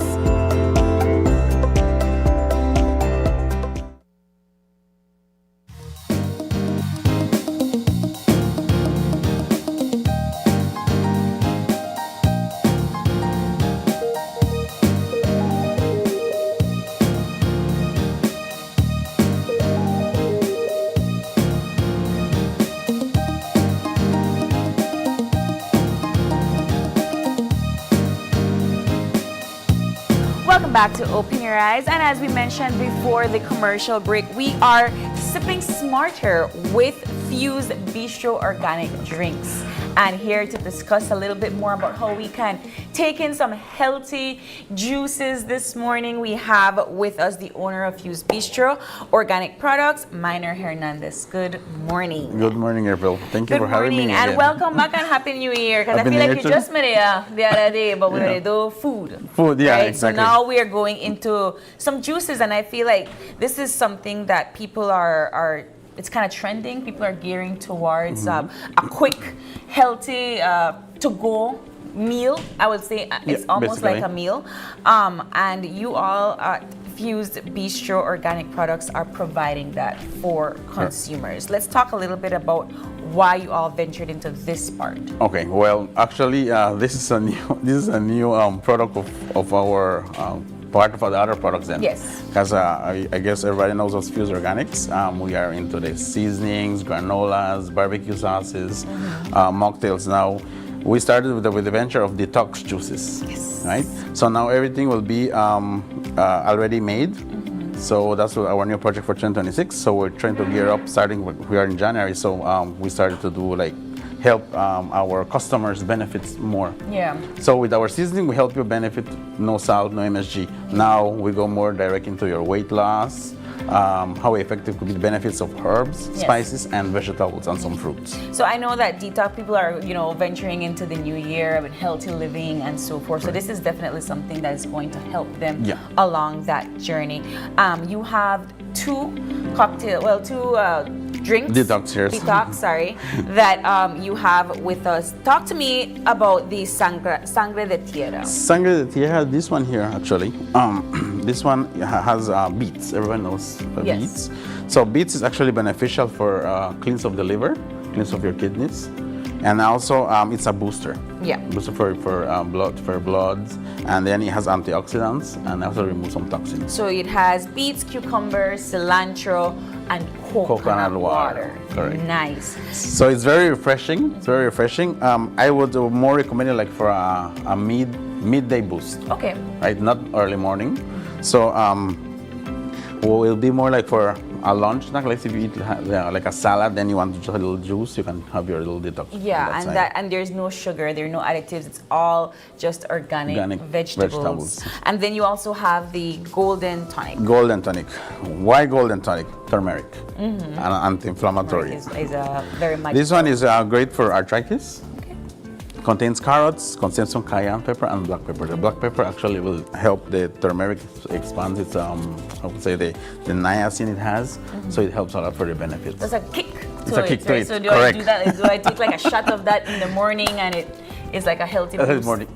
Welcome back to Open Your Eyes, and as we mentioned before the commercial break, we are sipping smarter with Fuzed Bistro organic drinks. And here to discuss a little bit more about how we can take in some healthy juices this morning, we have with us the owner of Fuzed Bistro Organic Products, Minor Hernandez. Good morning. Good morning, April. Thank you for having me. And welcome back and Happy New Year, because I feel like you just made it the other day, but we're going to do food. Food, yeah, right? exactly. So now we are going into some juices, and I feel like this is something that people are it's kind of trending. People are gearing towards a quick, healthy, to-go meal. I would say it's almost like a meal. And you all Fuzed Bistro organic products are providing that for consumers. Let's talk a little bit about why you all ventured into this part. Okay, well, actually, this is a new product of our part of the other products then. Yes. Because I guess everybody knows us Fuzed Organics. We are into the seasonings, granolas, barbecue sauces, mocktails now. We started with the venture of detox juices, right? So now everything will be already made. So that's our new project for 2026. So we're trying to gear up, we are in January. So we started to do help our customers benefit more. Yeah. So with our seasoning, we help you benefit no salt, no MSG. Now we go more direct into your weight loss, how effective could be the benefits of herbs, spices, and vegetables, and some fruits. So I know that detox people are, venturing into the new year with healthy living and so forth. So this is definitely something that is going to help them along that journey. You have two drinks. Detox, sorry, that you have with us. Talk to me about the sangre de tierra. Sangre de tierra, this one here actually. This one has beets. Everyone knows beets. So beets is actually beneficial for cleanse of the liver, cleanse of your kidneys, and also it's a booster. Yeah. Booster for blood, and then it has antioxidants and also removes some toxins. So it has beets, cucumbers, cilantro, and coconut water. Correct. Nice. So it's very refreshing. I would more recommend it for a midday boost. Okay. Right, not early morning. So will be more for a lunch snack. Like if you eat like a salad, then you want just a little juice, you can have your little detox. Yeah, and there's no sugar, there are no additives. It's all just organic vegetables. And then you also have the golden tonic. Golden tonic. Why golden tonic? Turmeric. An anti-inflammatory. Is a very much. This one is great for arthritis. Contains carrots, contains some cayenne pepper and black pepper. The black pepper actually will help the turmeric expand its, I would say the niacin it has, so it helps a lot for the benefits. There's a kick It's to a kick it, to right? it. So do Correct. I do that? Do I take a shot of that in the morning and it is like a healthy boost? Morning.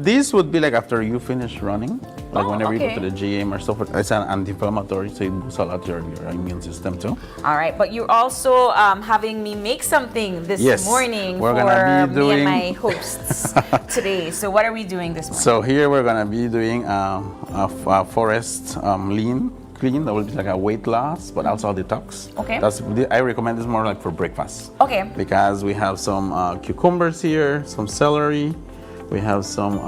This would be after you finish running, whenever you go to the gym or so forth. It's an anti-inflammatory, so it boosts a lot your immune system too. All right, but you're also having me make something this morning we're for gonna be doing... me and my hosts today. So what are we doing this morning? So here we're gonna be doing a forest lean clean. That will be like a weight loss, but also a detox. Okay. I recommend this more for breakfast. Okay. Because we have some cucumbers here, some celery, we have some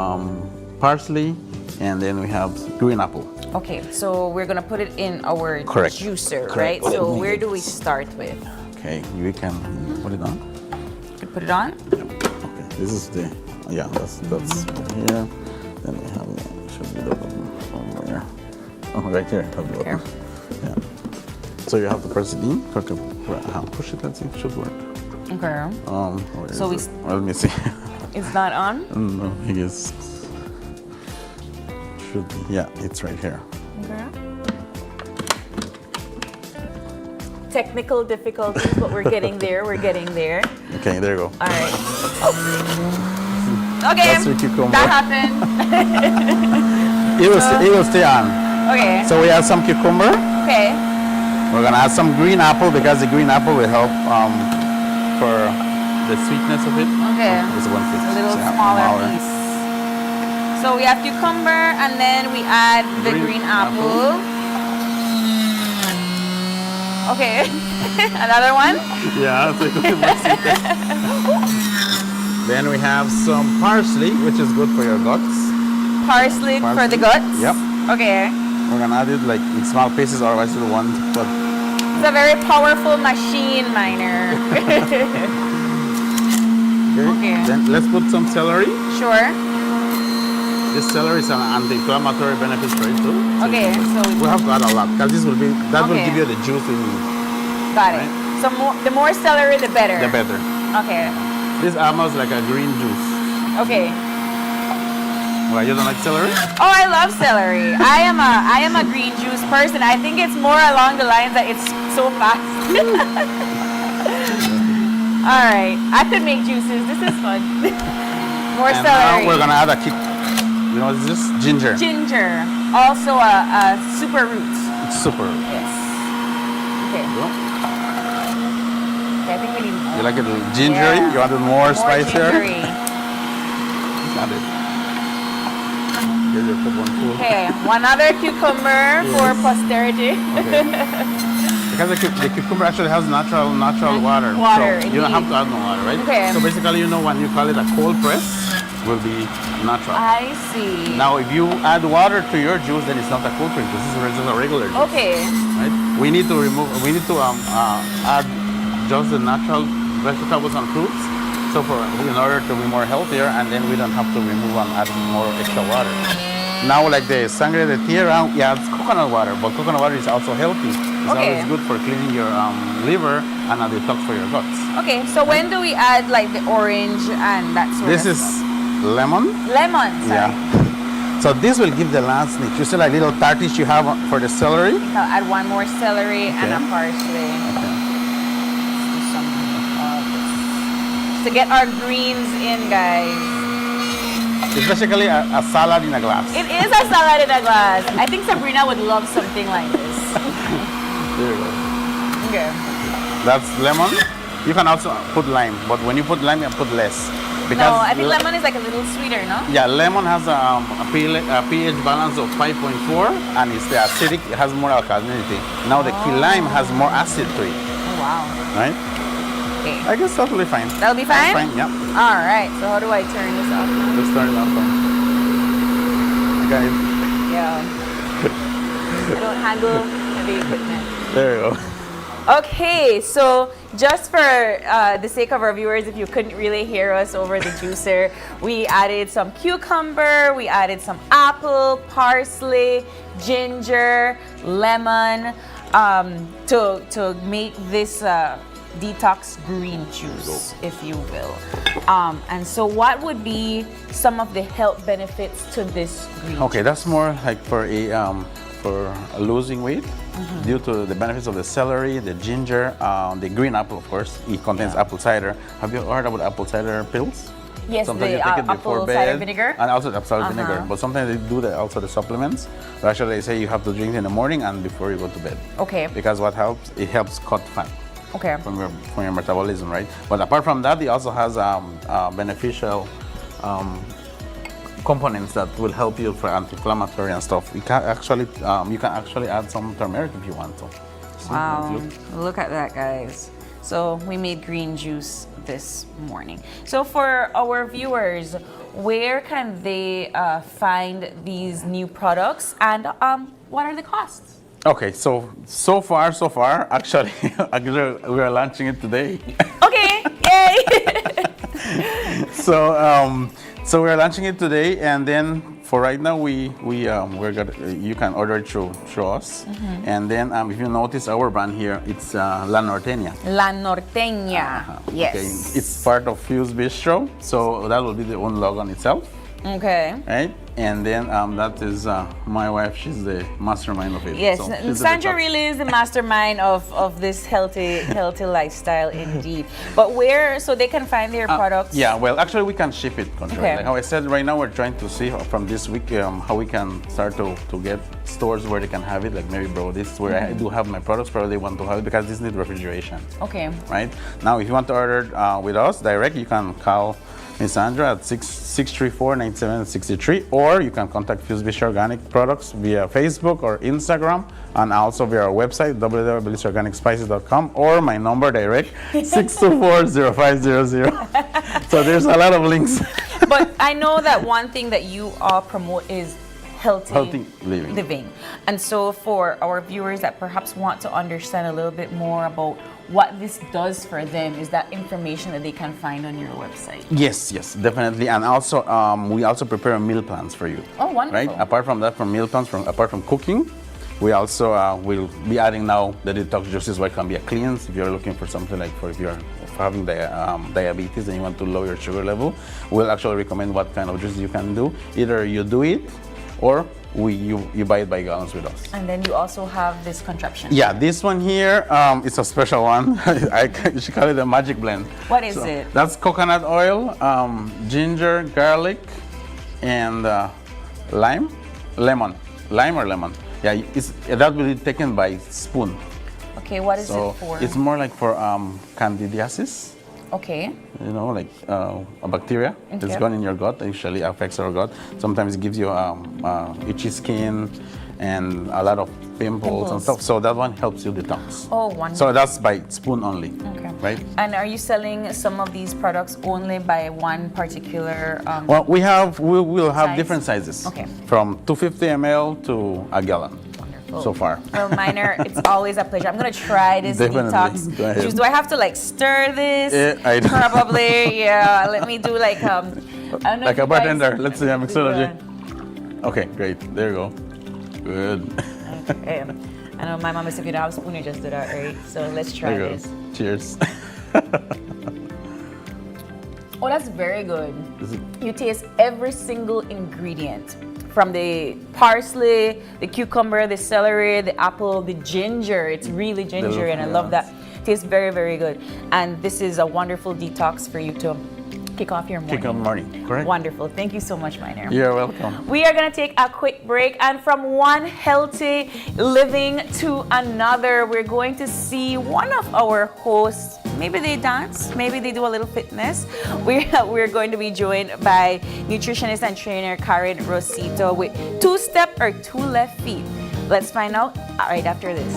parsley, and then we have green apple. Okay, so we're gonna put it in our juicer, right? So where do we start with? Okay, you can put it on. You can put it on? Okay, this is that's here. Then we have should be the button somewhere. Oh, right here. Here. Yeah. So you have to press it in. Push it. Let's see if it should work. Okay. So let me see. It's not on? No, I guess. Should be. Yeah, it's right here. Okay. Technical difficulties, but we're getting there. Okay, there you go. All right. Oh. Okay. That's your cucumber. That happened. It will stay on. Okay. So we have some cucumber. Okay. We're gonna add some green apple because the green apple will help for the sweetness of it. Okay. It's a little smaller piece. So we have cucumber and then we add the green apple. Okay. Another one? Yeah. Then we have some parsley, which is good for your guts. Parsley for the guts? Yep. Okay. We're gonna add it in small pieces, otherwise it won't. But it's a very powerful machine, miner. Okay. Then let's put some celery. Sure. This celery is an anti-inflammatory benefit for it too. Okay, so we have to add a lot because this will give you the juice you need. Got it. So the more celery, the better. The better. Okay. This is almost like a green juice. Okay. Well, you don't like celery? Oh, I love celery. I am a green juice person. I think it's more along the lines that it's so fast. All right, I could make juices. This is fun. More celery. Now we're gonna add a kick. You know, what's this? Ginger. Ginger. also a super root. Super. Yes. Okay. Okay, I think we need more. You like it gingery? Yeah. You want it more spicier? Gingery. Got it. Here's your cup one full. Okay, one other cucumber for posterity. Because the cucumber actually has natural water. Water, so you don't have indeed. to add no water, right? Okay. So basically, when you call it a cold press, will be natural. I see. Now, if you add water to your juice, then it's not a cold press. This is just a regular juice. Okay. Right? We need to add just the natural vegetables and fruits. So in order to be more healthier, and then we don't have to remove and add more extra water. Now, like the sangre de tierra, it's coconut water, but coconut water is also healthy. It's always good for cleaning your liver and a detox for your guts. Okay, so when do we add like the orange and that sort This of is stuff? lemon. Lemon, sorry. Yeah. So this will give the last nick. You see like little tartish you have for the celery? I'll add one more celery and a parsley. Okay. Let's do some of this. To get our greens in, guys. It's basically a salad in a glass. It is a salad in a glass. I think Sabrina would love something like this. There you go. Okay. That's lemon. You can also put lime, but when you put lime, you put less. No, I think lemon is like a little sweeter, no? Yeah, lemon has a pH balance of 5.4, and it's the acidic, it has more alkalinity. Now the key lime has more acid to it. Oh, wow. Right? Okay. I guess that'll be fine. That'll be fine? That's fine, yeah. All right, so how do I turn this off? Let's turn it off. Okay. Yeah. I don't handle heavy equipment. There you go. Okay, so just for the sake of our viewers, if you couldn't really hear us over the juicer, we added some cucumber, we added some apple, parsley, ginger, lemon to make this detox green juice, if you will. And so what would be some of the health benefits to this green juice? Okay, that's more like for losing weight. Due to the benefits of the celery, the ginger, the green apple, of course. It contains apple cider. Have you heard about apple cider pills? Yes, sometimes the you take it before apple bed, cider vinegar. and also the apple cider vinegar. But sometimes they do also the supplements. But actually, they say you have to drink it in the morning and before you go to bed. Okay. Because what helps, it helps cut fat. Okay. From your metabolism, right? But apart from that, it also has beneficial components that will help you for anti-inflammatory and stuff. You can actually add some turmeric if you want to. Wow, look at that, guys. So we made green juice this morning. So for our viewers, where can they find these new products, and what are the costs? Okay, so far, actually, we are launching it today. Okay, yay! So we're launching it today, and then for right now, you can order it through us, and then if you notice our brand here, it's La Norteña. La Norteña, yes. Okay. It's part of Fuzed Bistro, so that will be the own logo on itself. Okay. Right? And then that is my wife. She's the mastermind of it. Yes, so Sandra really is the mastermind of this healthy lifestyle indeed. But where, so they can find their products? Yeah, well, actually we can ship it. Okay. Like how I said, right now we're trying to see from this week how we can start to get stores where they can have it. Like maybe this is where I do have my products, probably they want to have it because this needs refrigeration. Okay. Right? Now, if you want to order with us direct, you can call Miss Sandra at 634-9763, or you can contact Fuzed Bistro Organic Products via Facebook or Instagram, and also via our website, www.blisterorganicspices.com, or my number direct, 624-0500. So there's a lot of links. But I know that one thing that you all promote is healthy living. And so for our viewers that perhaps want to understand a little bit more about what this does for them, is that information that they can find on your website? Yes, definitely. And also, we also prepare meal plans for you. Oh, wonderful. Right? Apart from that, from meal plans, apart from cooking, we also will be adding now the detox juices where it can be a cleanse if you're looking for something like if you're having diabetes and you want to lower your sugar level. We'll actually recommend what kind of juice you can do. Either you do it or you buy it by gallons with us. And then you also have this contraption. Yeah, this one here, it's a special one. You should call it a magic blend. What is it? That's coconut oil, ginger, garlic, and lemon. lime or lemon. Yeah, that will be taken by spoon. Okay, what is it for? It's more like for candidiasis. Okay. You know, like a bacteria that's gone in your gut. It usually affects our gut. Sometimes it gives you itchy skin and a lot of pimples and stuff. So that one helps you detox. Oh, wonderful. So that's by spoon only. Okay. Right? And are you selling some of these products only by one particular? Well, we'll have size? different sizes. Okay. From 250 ml to a gallon. So far. Well, Minor, it's always a pleasure. I'm gonna try this detox juice. Do I have to like stir this? I do. Probably, yeah. Let me do like I don't know. Like a bartender. Let's see, I'm mixology. Okay, great. There you go. Good. Okay. I know my mama said if you don't have a spoon, you just do that, right? So let's try There you this. go. Cheers. Oh, that's very good. You taste every single ingredient. From the parsley, the cucumber, the celery, the apple, the ginger. It's really ginger, and I love that. Tastes very, very good. And this is a wonderful detox for you to kick off your morning. Kick off morning, correct. Wonderful. Thank you so much, Minor. You're welcome. We are going to take a quick break, and from one healthy living to another, we're going to see one of our hosts. Maybe they dance, maybe they do a little fitness. We're going to be joined by nutritionist and trainer Karen Rosito with 2-step or 2 left feet. Let's find out right after this.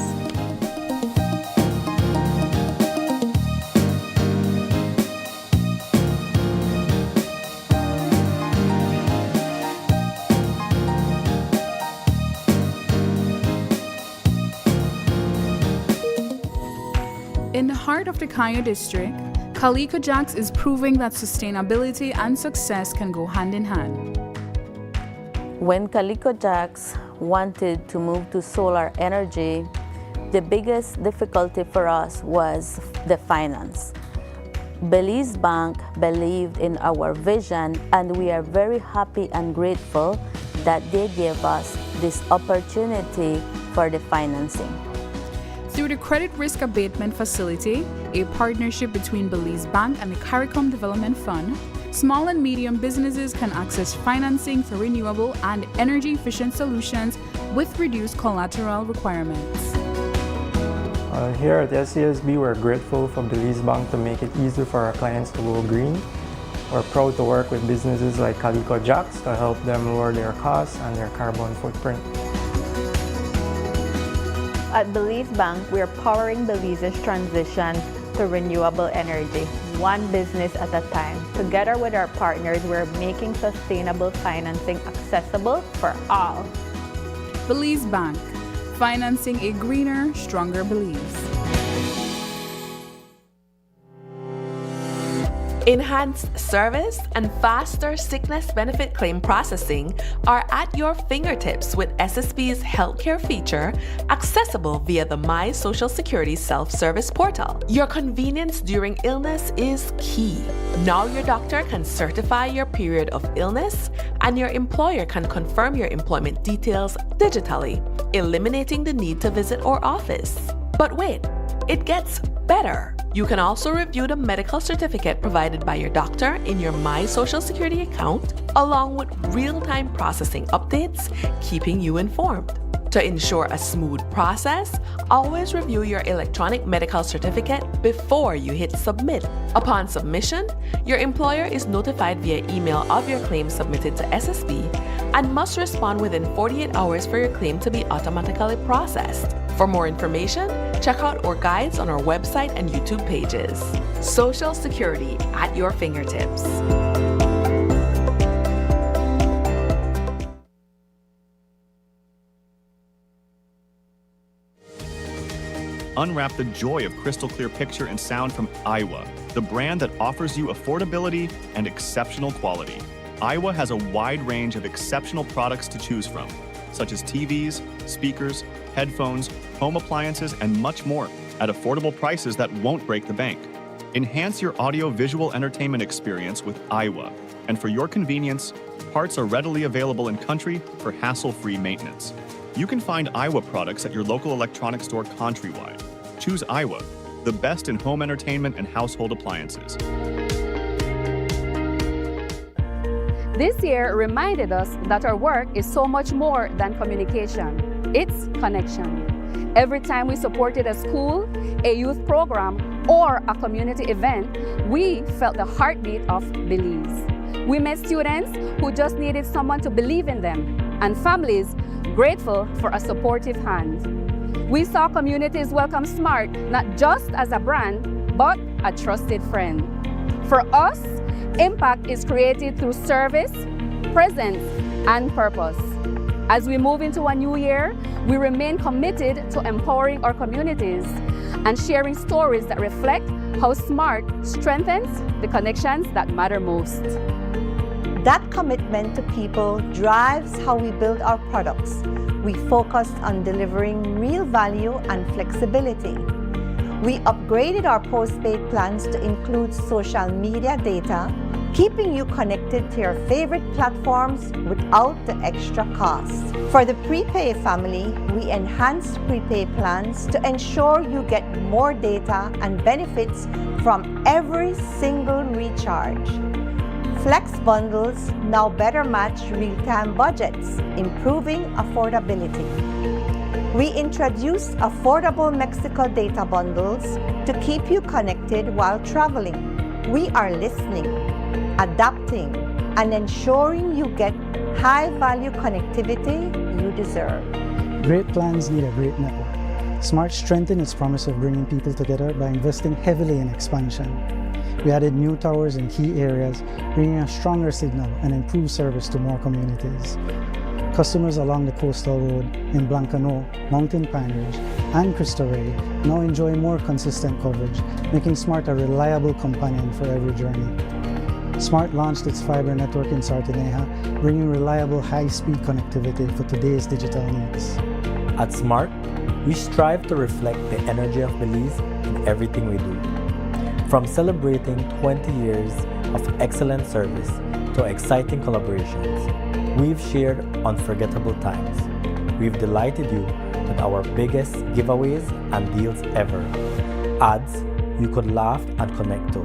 In the heart of the Cayo district, Calico Jacks is proving that sustainability and success can go hand in hand. When Calico Jacks wanted to move to solar energy, the biggest difficulty for us was the finance. Belize Bank believed in our vision, and we are very happy and grateful that they gave us this opportunity for the financing. Through the Credit Risk Abatement Facility, a partnership between Belize Bank and the CARICOM Development Fund, small and medium businesses can access financing for renewable and energy-efficient solutions with reduced collateral requirements. Here at SCSB, we're grateful for Belize Bank to make it easier for our clients to go green. We're proud to work with businesses like Calico Jacks to help them lower their costs and their carbon footprint. At Belize Bank, we are powering Belize's transition to renewable energy, one business at a time. Together with our partners, we're making sustainable financing accessible for all. Belize Bank, financing a greener, stronger Belize. Enhanced service and faster sickness benefit claim processing are at your fingertips with SSB's healthcare feature, accessible via the My Social Security self-service portal. Your convenience during illness is key. Now your doctor can certify your period of illness, and your employer can confirm your employment details digitally, eliminating the need to visit our office. But wait, it gets better. You can also review the medical certificate provided by your doctor in your My Social Security account, along with real-time processing updates, keeping you informed. To ensure a smooth process, always review your electronic medical certificate before you hit submit. Upon submission, your employer is notified via email of your claim submitted to SSB and must respond within 48 hours for your claim to be automatically processed. For more information, check out our guides on our website and YouTube pages. Social Security at your fingertips. Unwrap the joy of crystal clear picture and sound from Iowa, the brand that offers you affordability and exceptional quality. Iowa has a wide range of exceptional products to choose from, such as TVs, speakers, headphones, home appliances, and much more at affordable prices that won't break the bank. Enhance your audio-visual entertainment experience with Iowa, and for your convenience, parts are readily available in country for hassle-free maintenance. You can find Iowa products at your local electronics store countrywide. Choose Iowa, the best in home entertainment and household appliances. This year reminded us that our work is so much more than communication. It's connection. Every time we supported a school, a youth program, or a community event, we felt the heartbeat of Belize. We met students who just needed someone to believe in them, and families grateful for a supportive hand. We saw communities welcome SMART not just as a brand, but a trusted friend. For us, impact is created through service, presence, and purpose. As we move into a new year, we remain committed to empowering our communities and sharing stories that reflect how SMART strengthens the connections that matter most. That commitment to people drives how we build our products. We focused on delivering real value and flexibility. We upgraded our postpaid plans to include social media data, keeping you connected to your favorite platforms without the extra cost. For the prepay family, we enhanced prepaid plans to ensure you get more data and benefits from every single recharge. Flex bundles now better match real-time budgets, improving affordability. We introduced affordable Mexico data bundles to keep you connected while traveling. We are listening, adapting, and ensuring you get high-value connectivity you deserve. Great plans need a great network. SMART strengthened its promise of bringing people together by investing heavily in expansion. We added new towers in key areas, bringing a stronger signal and improved service to more communities. Customers along the coastal road in Blancano, Mountain Pine Ridge, and Cristo Rey now enjoy more consistent coverage, making SMART a reliable companion for every journey. SMART launched its fiber network in Sartineja, bringing reliable high-speed connectivity for today's digital needs. At SMART, we strive to reflect the energy of Belize in everything we do. From celebrating 20 years of excellent service to exciting collaborations, we've shared unforgettable times. We've delighted you with our biggest giveaways and deals ever, ads you could laugh and connect to,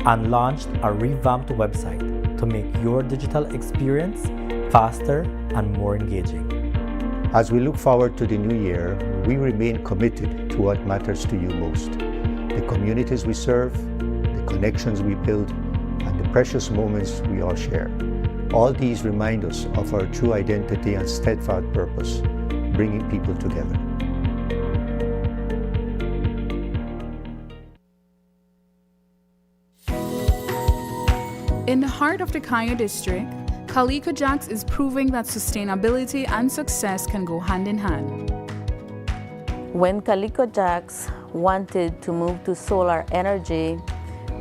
and launched a revamped website to make your digital experience faster and more engaging. As we look forward to the new year, we remain committed to what matters to you most: the communities we serve, the connections we build, and the precious moments we all share. All these remind us of our true identity and steadfast purpose, bringing people together. In the heart of the Canyo district, Calico Jacks is proving that sustainability and success can go hand in hand. When Calico Jacks wanted to move to solar energy,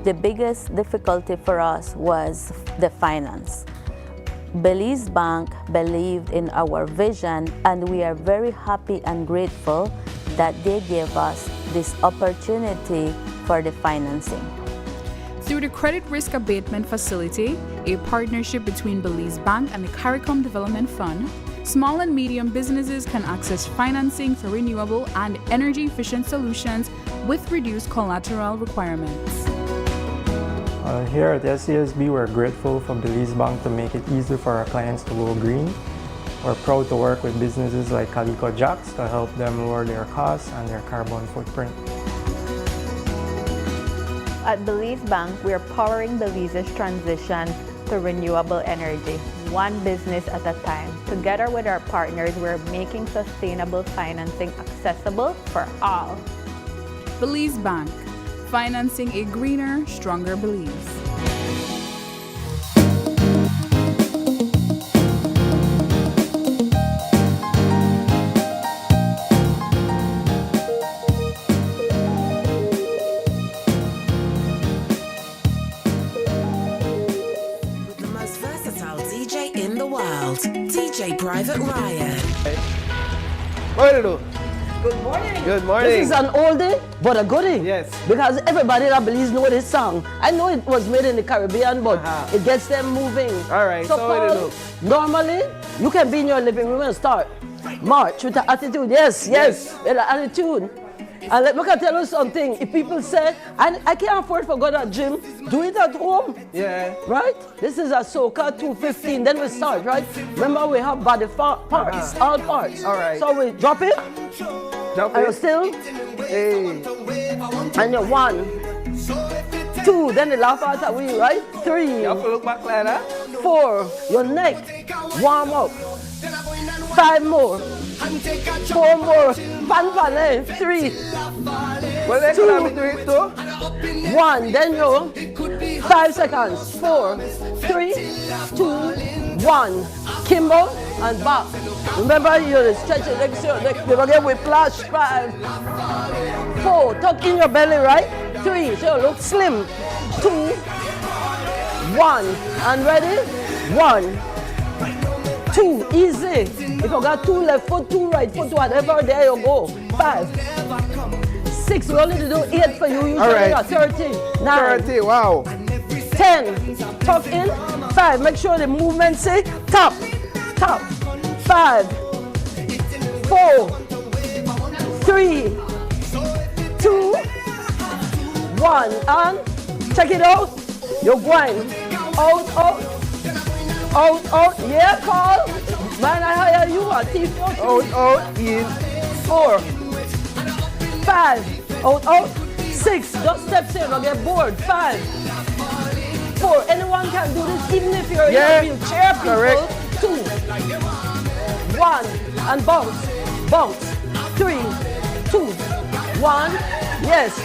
the biggest difficulty for us was the finance. Belize Bank believed in our vision, and we are very happy and grateful that they gave us this opportunity for the financing. Through the Credit Risk Abatement Facility, a partnership between Belize Bank and the CARICOM Development Fund, small and medium businesses can access financing for renewable and energy-efficient solutions with reduced collateral requirements. Here at SCSB, we're grateful for Belize Bank to make it easier for our clients to go green. We're proud to work with businesses like Calico Jacks to help them lower their costs and their carbon footprint. At Belize Bank, we are powering Belize's transition to renewable energy, one business at a time. Together with our partners, we're making sustainable financing accessible for all. Belize Bank, financing a greener, stronger Belize. DJ Private Ryan. What do you do? Good morning. Good morning. This is an oldie, but a goodie. Yes. Because everybody that believes know this song. I know it was made in the Caribbean, but it gets them moving. All right, so what do you do? Normally, you can be in your living room and start march with the attitude. Yes, yes, with the attitude. And let me tell you something. If people say, I can't afford to go to the gym, do it at home. Yeah. Right? This is a Soca 215. Then we start, right? Remember, we have body parts, all parts. All right. So we drop it. Drop and it. you're still. Hey. And you're 1, 2. Then the laugh out at we, right? 3. You have to look back like that. 4. Your neck. Warm up. 5 more. 4 more. 3. Well, they could have me do it too. 1. Then you 5 seconds. 4, 3, 2, 1. Kimbo and back. Remember, you stretch your legs, never get whiplash. 5, 4. Tuck in your belly, right? 3. So you look slim. 2, 1. And ready? 1, 2. Easy. If you got 2 left foot, 2 right foot, whatever, there you go. 5, 6. We only do 8 for you. You All right. 30, 9, 30, wow. 10. Tuck in. 5. Make sure the movement say top. Top. 5, 4, 3, 2, 1. And check it out. You're going out, out. Out, out. Yeah, Carl. Man, I hire you. Out, out, in. 4, 5. Out, out. 6. Just steps in. Don't get bored. 5, 4. Anyone can do this, even if you're in a wheelchair, people. Correct. 2, 1. And bounce. Bounce. 3, 2, 1. Yes.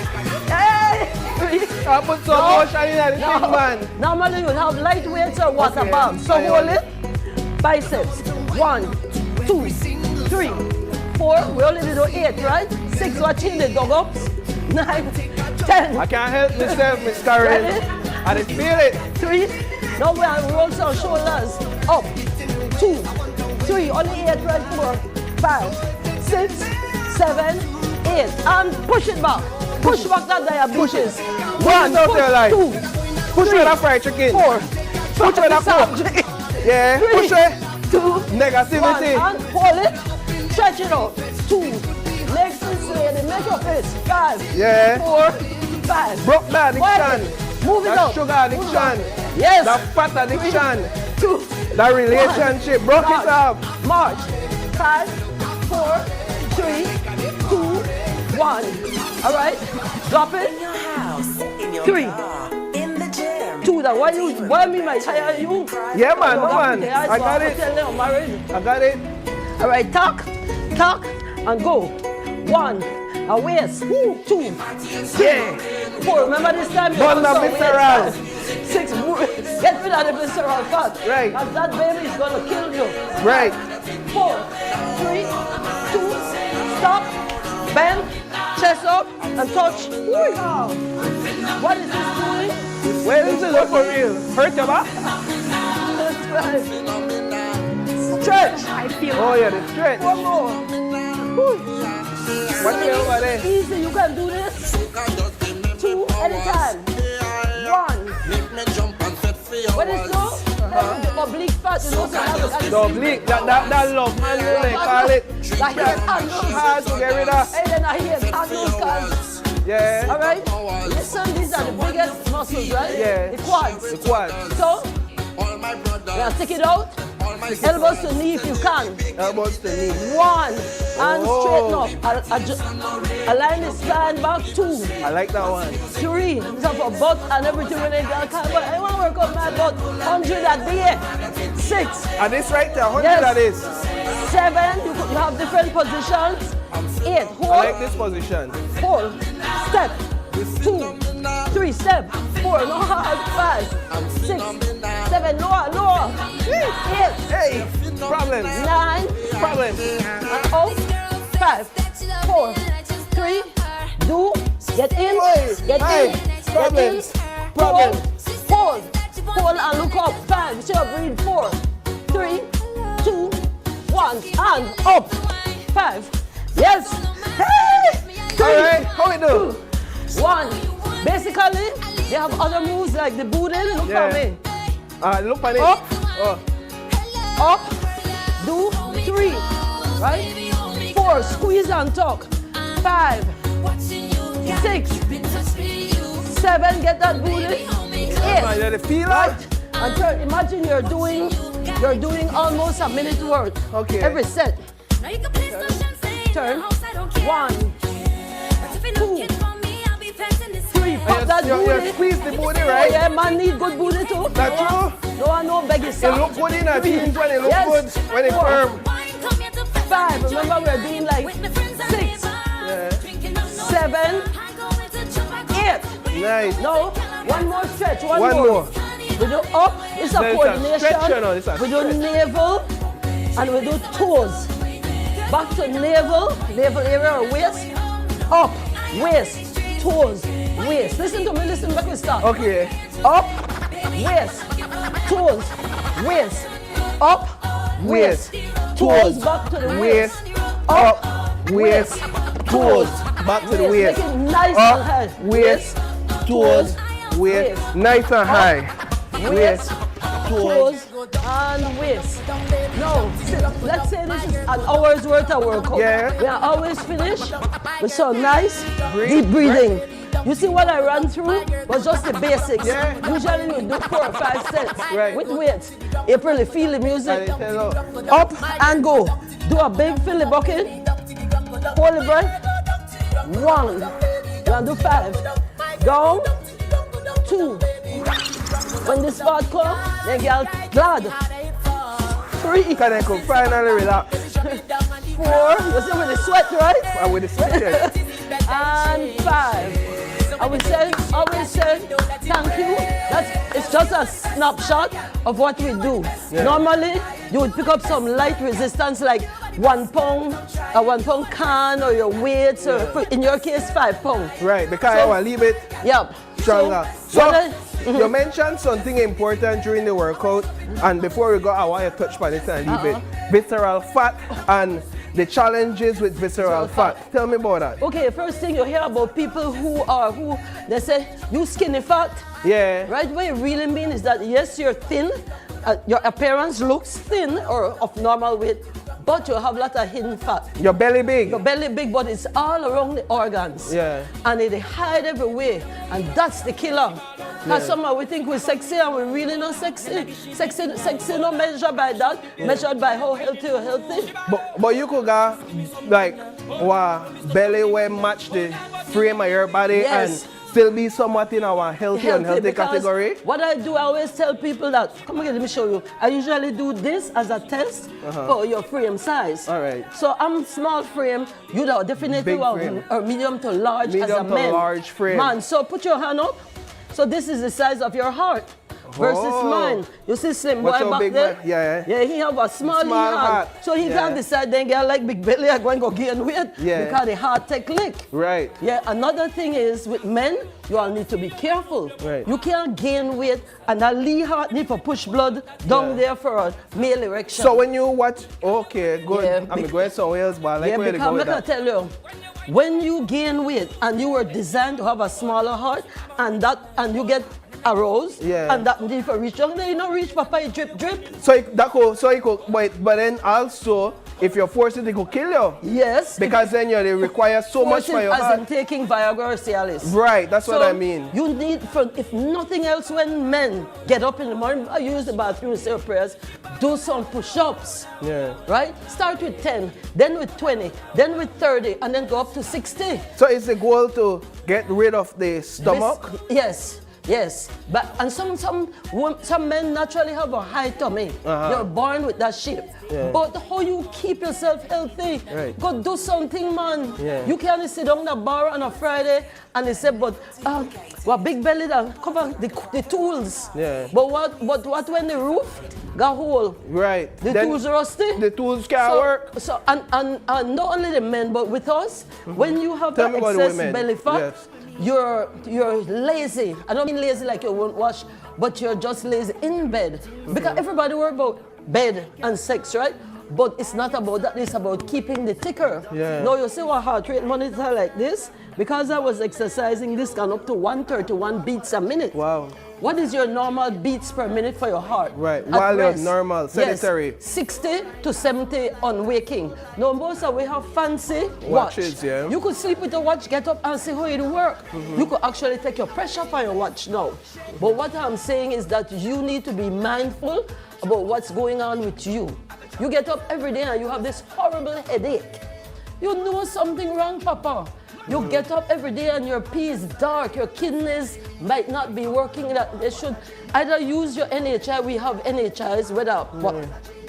Hey! 3. I put some motion in the thing, man. Normally you have light weights or water bombs. So hold it. Biceps. 1, 2, 3, 4. We only do 8, right? 6. Watching the dog ups. 9, 10. I can't help myself, Miss Karen. I didn't feel it. 3. Now we roll some shoulders. Up. 2, 3. Only 8, right? 4, 5, 6, 7, 8. And push it back. Push back that diabetes. 1, out there, like. 2, Push 3, with a fried chicken. 4. Push with a pork. Yeah, 3, push it. 2, Negativity. 1. And hold it. Stretch it out. 2. Legs this way. Then make your face. 5. Yeah. 4, 5. Broke that addiction. Move it That out. sugar addiction. Yes. That fat addiction. 2. That relationship. Broke it up. March. 5, 4, 3, 2, 1. All right. Drop it. 3, 2. That why me my tire you? Yeah, man. No, man. I got it. I got it. All right. Tuck, and go. 1. A waist. 2, 3, 4. Remember this time? Bun the visceral. 6. Get rid of the visceral fat. Right. Because that baby is gonna kill you. Right. 4, 3, 2. Stop. Bend. Chest up and touch. What is this doing? Where is it for real? Hurt your back? Stretch. I feel. Oh yeah, the stretch. 1 more. What's the over there? Easy, you can do this. 2 anytime. 1. What is this? Oblique fat, you know. The oblique, that love handle, they call it. Hard to get rid of. Hey, then I hear handles. Yeah. All right. Listen, these are the biggest muscles, right? Yeah. The quads. The quads. So, now take it out. Elbows to knee if you can. Elbows to knee. 1. And straighten up. Align the spine back. 2. I like that one. 3. This is for butt and everything when they got but I want to work out my butt. 100 a day. 6. And this right there, 100 Yes. of this. 7. You have different positions. 8. Hold. I like this position. Hold. Step. 2, 3. Step. 4. No hard. 5, 6, 7. Lower. 8. Hey. Problems. 9. Problems. And out. 5, 4, 3. Do. Get in. Get in. Problems. Hold. Hold and look up. 5. So breathe. 4, 3, 2, 1. And up. 5. Yes. Hey. 3. All right. How we do? 1. Basically, they have other moves like the booty. Look at me. Look at it. Up. Oh. Up. Do 3. Right? 4. Squeeze and tuck. 5. 6, 7, get that booty. 8, Man, you feel right? And third, imagine you're doing almost a minute worth. Okay. Every set. Turn. 1, 2, 3. Pop that You booty. squeeze the booty, Oh, right? yeah, man need good booty too. That's true. No one no beggy It stuff. look good in a jeans when it look Yes. good, when it's 4, firm. 5. Remember we're doing like 6, 7, 8. Nice. No, one more stretch. One One more. more. We do up. It's a Then it's a coordination. stretch, you know, it's a we do stretch. navel and we do toes. Back to navel area or waist. Up, waist, toes, waist. Listen to me. Listen back we start. Okay. Up, waist, toes, waist. Up, waist, toes. Back to the waist. Up, waist, toes. Back to the waist. Make it nice and high. Up, waist, toes, waist. Nice and high. Waist, toes, and waist. No, let's say this is an hour's worth of workout. Yeah. We are always finished with some nice deep breathing. You see what I ran through was just the basics. Yeah. Usually we do 4 or 5 sets Right. with weights. April, you feel the music. Hello. Up and go. Do a big Philly bucket. Hold the breath. 1. You want to do 5. Down. 2. When this part comes, then get glad. 3. Can I come finally relax? 4. You see with the sweat, right? And with the sweat, yes. And 5. I will always say thank you. It's just a snapshot of what we do. Yeah. Normally, you would pick up some light resistance like 1 pound, a 1 pound can or your weights, or in your case, 5 pounds. Right, because I want to leave it stronger. So you mentioned something important during the workout, and before we go, I want to touch on it and leave it. Visceral fat and the challenges with visceral fat. Tell me about that. Okay, first thing you hear about people who they say, you skinny fat. Yeah. Right, what it really means is that yes, you're thin, your appearance looks thin or of normal weight, but you have a lot of hidden fat. Your belly big. Your belly big, but it's all around the organs. Yeah. And they hide everywhere, and that's the killer. Because somehow we think we're sexy and we're really not sexy. Sexy not measured by that, measured by how healthy you're healthy. But you could go like belly where match the frame of your body and still be somewhat in our healthy unhealthy category. What I do, I always tell people that, come again, let me show you. I usually do this as a test for your frame size. All right. So I'm small frame, you know, definitely or medium to large as a Medium to man. large frame. Man, so put your hand up. So this is the size of your heart versus mine. You see slim boy What's so back big there? man? Yeah. Yeah, he have a small heart. heart. So he can't decide then get like big belly, I'm going to go gain weight because the heart take lick. Right. Yeah, another thing is with men, you all need to be careful. Right. You can't gain weight and that lean heart need to push blood down there for a male erection. So when you watch, okay, good. Yeah, I'm going somewhere else, but I like yeah, where to go with because that. I tell you, when you gain weight and you were designed to have a smaller heart and you get aroused and that need for reach down, then you don't reach papa, you drip. So but then also if you're forced it could kill you. Yes. Because then they require so much for your as heart. in taking Viagra or Cialis. Right, that's what I mean. You need, if nothing else, when men get up in the morning, I use the bathroom, say prayers, do some push-ups. Yeah. Right? Start with 10, then with 20, then with 30, and then go up to 60. So is the goal to get rid of the stomach? Yes, but some men naturally have a high tummy. They're born with that shape. Yeah. But how you keep yourself healthy? Right. Go do something, man. Yeah. You can't sit down the bar on a Friday and they say, but what big belly that cover the tools. Yeah. But what when the roof got hole? Right. The Then tools rusty. The tools can't work. So and not only the men, but with us, when you have Tell that me about the excess women. belly fat. Yes. You're lazy. I don't mean lazy like you won't wash, but you're just lazy in bed. Because everybody worry about bed and sex, right? But it's not about that, it's about keeping the ticker. Yeah. Now you see what heart rate monitor like this, because I was exercising, this gone up to 131 beats a minute. Wow. What is your normal beats per minute for your heart? Right, At while you're rest? normal, sedentary. Yes, 60 to 70 on waking. Now, most of we have fancy Watches, watch. yeah. You could sleep with a watch, get up and see how it work. You could actually take your pressure for your watch now. But what I'm saying is that you need to be mindful about what's going on with you. You get up every day and you have this horrible headache. You know something wrong, Papa. You get up every day and your pee is dark, your kidneys might not be working that they should. Either use your NHI, we have NHIs, whether what,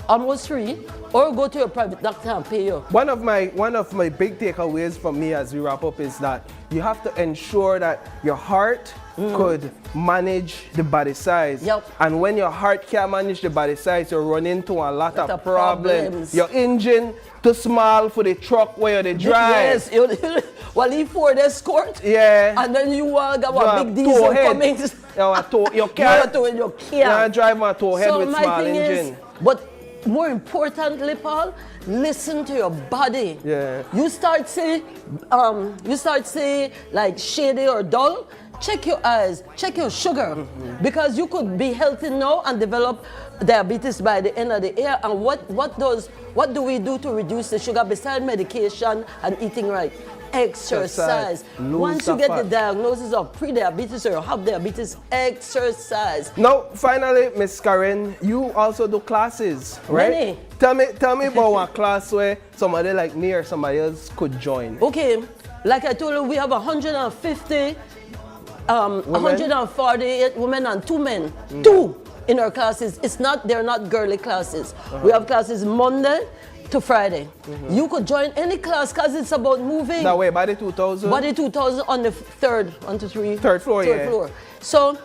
almost free, or go to your private doctor and pay you. One of my big takeaways from me as we wrap up is that you have to ensure that your heart could manage the body size. Yep. And when your heart can't manage the body size, you run into a lot of problems. Your engine too small for the truck where they drive. Yes, well, he Ford Escort. Yeah. And then you got a big diesel coming. You can't drive a tow head with small engine. But more importantly, Paul, listen to your body. Yeah. You start say like shady or dull. Check your eyes, check your sugar, because you could be healthy now and develop diabetes by the end of the year. And what do we do to reduce the sugar besides medication and eating right? Exercise. Once you get the diagnosis of pre-diabetes or you have diabetes, exercise. Now, finally, Miss Karen, you also do classes, right? Many. Tell me about one class where somebody like me or somebody else could join. Okay, like I told you, we have 150, 148 women and 2 men. 2 in our classes. They're not girly classes. We have classes Monday to Friday. You could join any class because it's about moving. That way, Body 2000? Body 2000 on the third floor, yeah. floor. So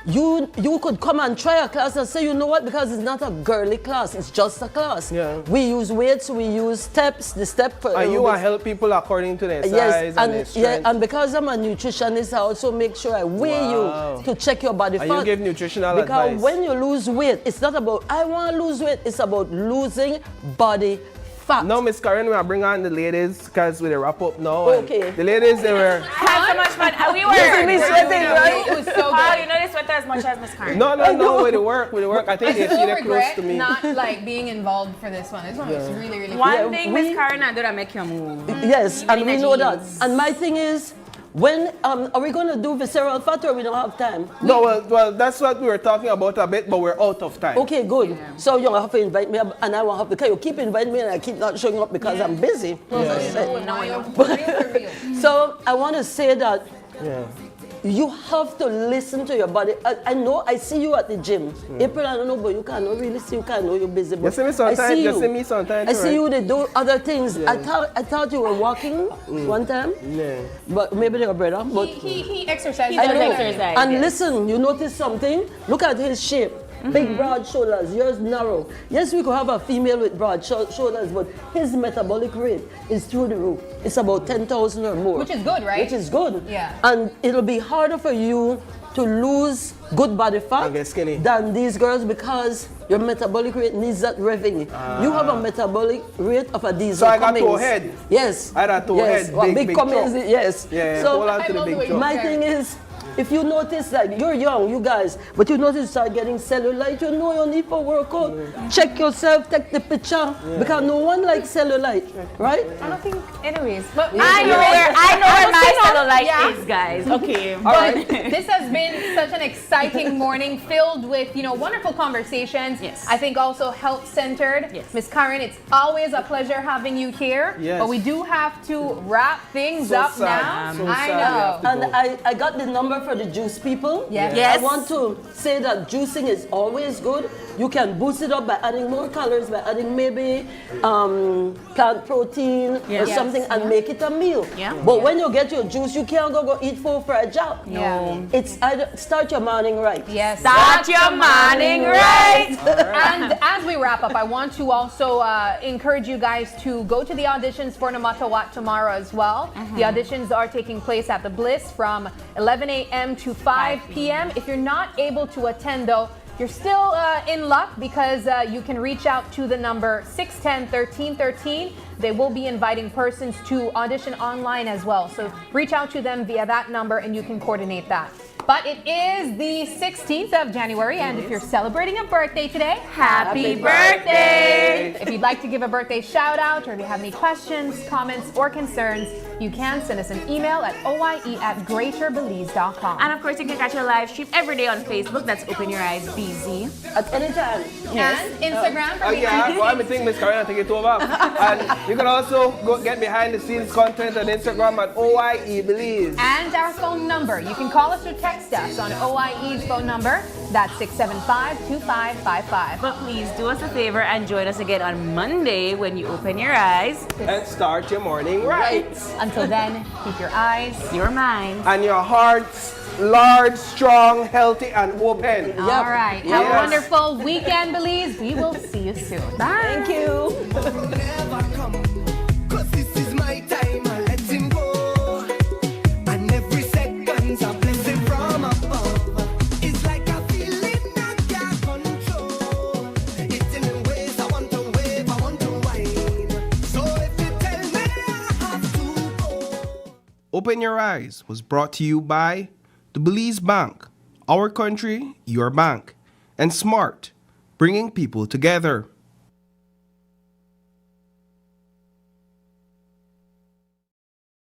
you could come and try a class and say, you know what, because it's not a girly class, it's just a class. Yeah. We use weights, we use steps, the step for and you will help people according to their size and their strength. And because I'm a nutritionist, I also make sure I weigh you to check your body fat. And you give nutritional advice. advice. Because when you lose weight, it's not about I want to lose weight, it's about losing body fat. Now, Miss Karen, we'll bring on the ladies because we'll wrap up now. Okay. The ladies, they were... Thanks so much, man. We were sweating, right? It was so good. You know they sweat as much as Miss Karen. No, with the work. I think they see they're close to me. Not like being involved for this one. This one was really, really One thing Miss Karen I do that make you move. Yes, and we know that. And my thing is, when are we going to do visceral fat or we don't have time? No, well, that's what we were talking about a bit, but we're out of time. Okay, good. Yeah. So you have to invite me up, and I will have because you keep inviting me and I keep not showing up because I'm busy. So I want to say that you have to listen to your body. I know I see you at the gym. April, I don't know, but you cannot really see. You can't know you're busy. But you see me sometimes. You see me sometimes. I see you. They do other things. Yeah. I thought you were walking one time. Yeah. But maybe they were better. But he exercises. I know. And listen, you notice something? Look at his shape. Big broad shoulders, yours narrow. Yes, we could have a female with broad shoulders, but his metabolic rate is through the roof. It's about 10,000 or more. Which is good, right? Which is good. Yeah. And it'll be harder for you to lose good body fat and get skinny than these girls because your metabolic rate needs that revving. You have a metabolic rate of a diesel. So I got toe head. Yes. I got toe head. Well, big Cummins. Yes. Yeah. So hold on to the big my thing is, if you notice that you're young, you guys, but you notice you start getting cellulite, you know you need for workout. Check yourself, take the picture, because no one likes cellulite, right? I don't think, anyways. But I know where my cellulite is, guys. Okay. But this has been such an exciting morning filled with, wonderful conversations. Yes. I think also health-centered. Yes. Miss Karen, it's always a pleasure having you here. Yes. But we do have to wrap things up now. I know. And I got the number for the juice people. Yes. Yes. I want to say that juicing is always good. You can boost it up by adding more calories, by adding maybe plant protein or something and make it a meal. Yeah. But when you get your juice, you can't go eat full for a job. No. It's either start your morning right. Yes. Start your morning right. And as we wrap up, I want to also encourage you guys to go to the auditions for Matta tomorrow as well. The auditions are taking place at the Bliss from 11 a.m. to 5 p.m. If you're not able to attend though, you're still in luck because you can reach out to the number 610-1313. They will be inviting persons to audition online as well. So reach out to them via that number and you can coordinate that. But it is the 16th of January, and if you're celebrating a birthday today, happy birthday! If you'd like to give a birthday shout out, or if you have any questions, comments, or concerns, you can send us an email at oie@greaterbelize.com. And of course, you can catch a live stream every day on Facebook. That's Open Your Eyes BZ. At any time. And Instagram for me. Well, I'm thinking Miss Karina take it over. And you can also go get behind the scenes content on Instagram at OIE Belize. And our phone number. You can call us or text us on OIE's phone number. That's 675-2555. But please do us a favor and join us again on Monday when you open your eyes. And start your morning right. Until then, keep your eyes, your mind, and your hearts large, strong, healthy, and open. All right. Have a wonderful weekend, Belize. We will see you soon. Bye. Thank you. Open Your Eyes was brought to you by the Belize Bank, our country, your bank, and Smart, bringing people together.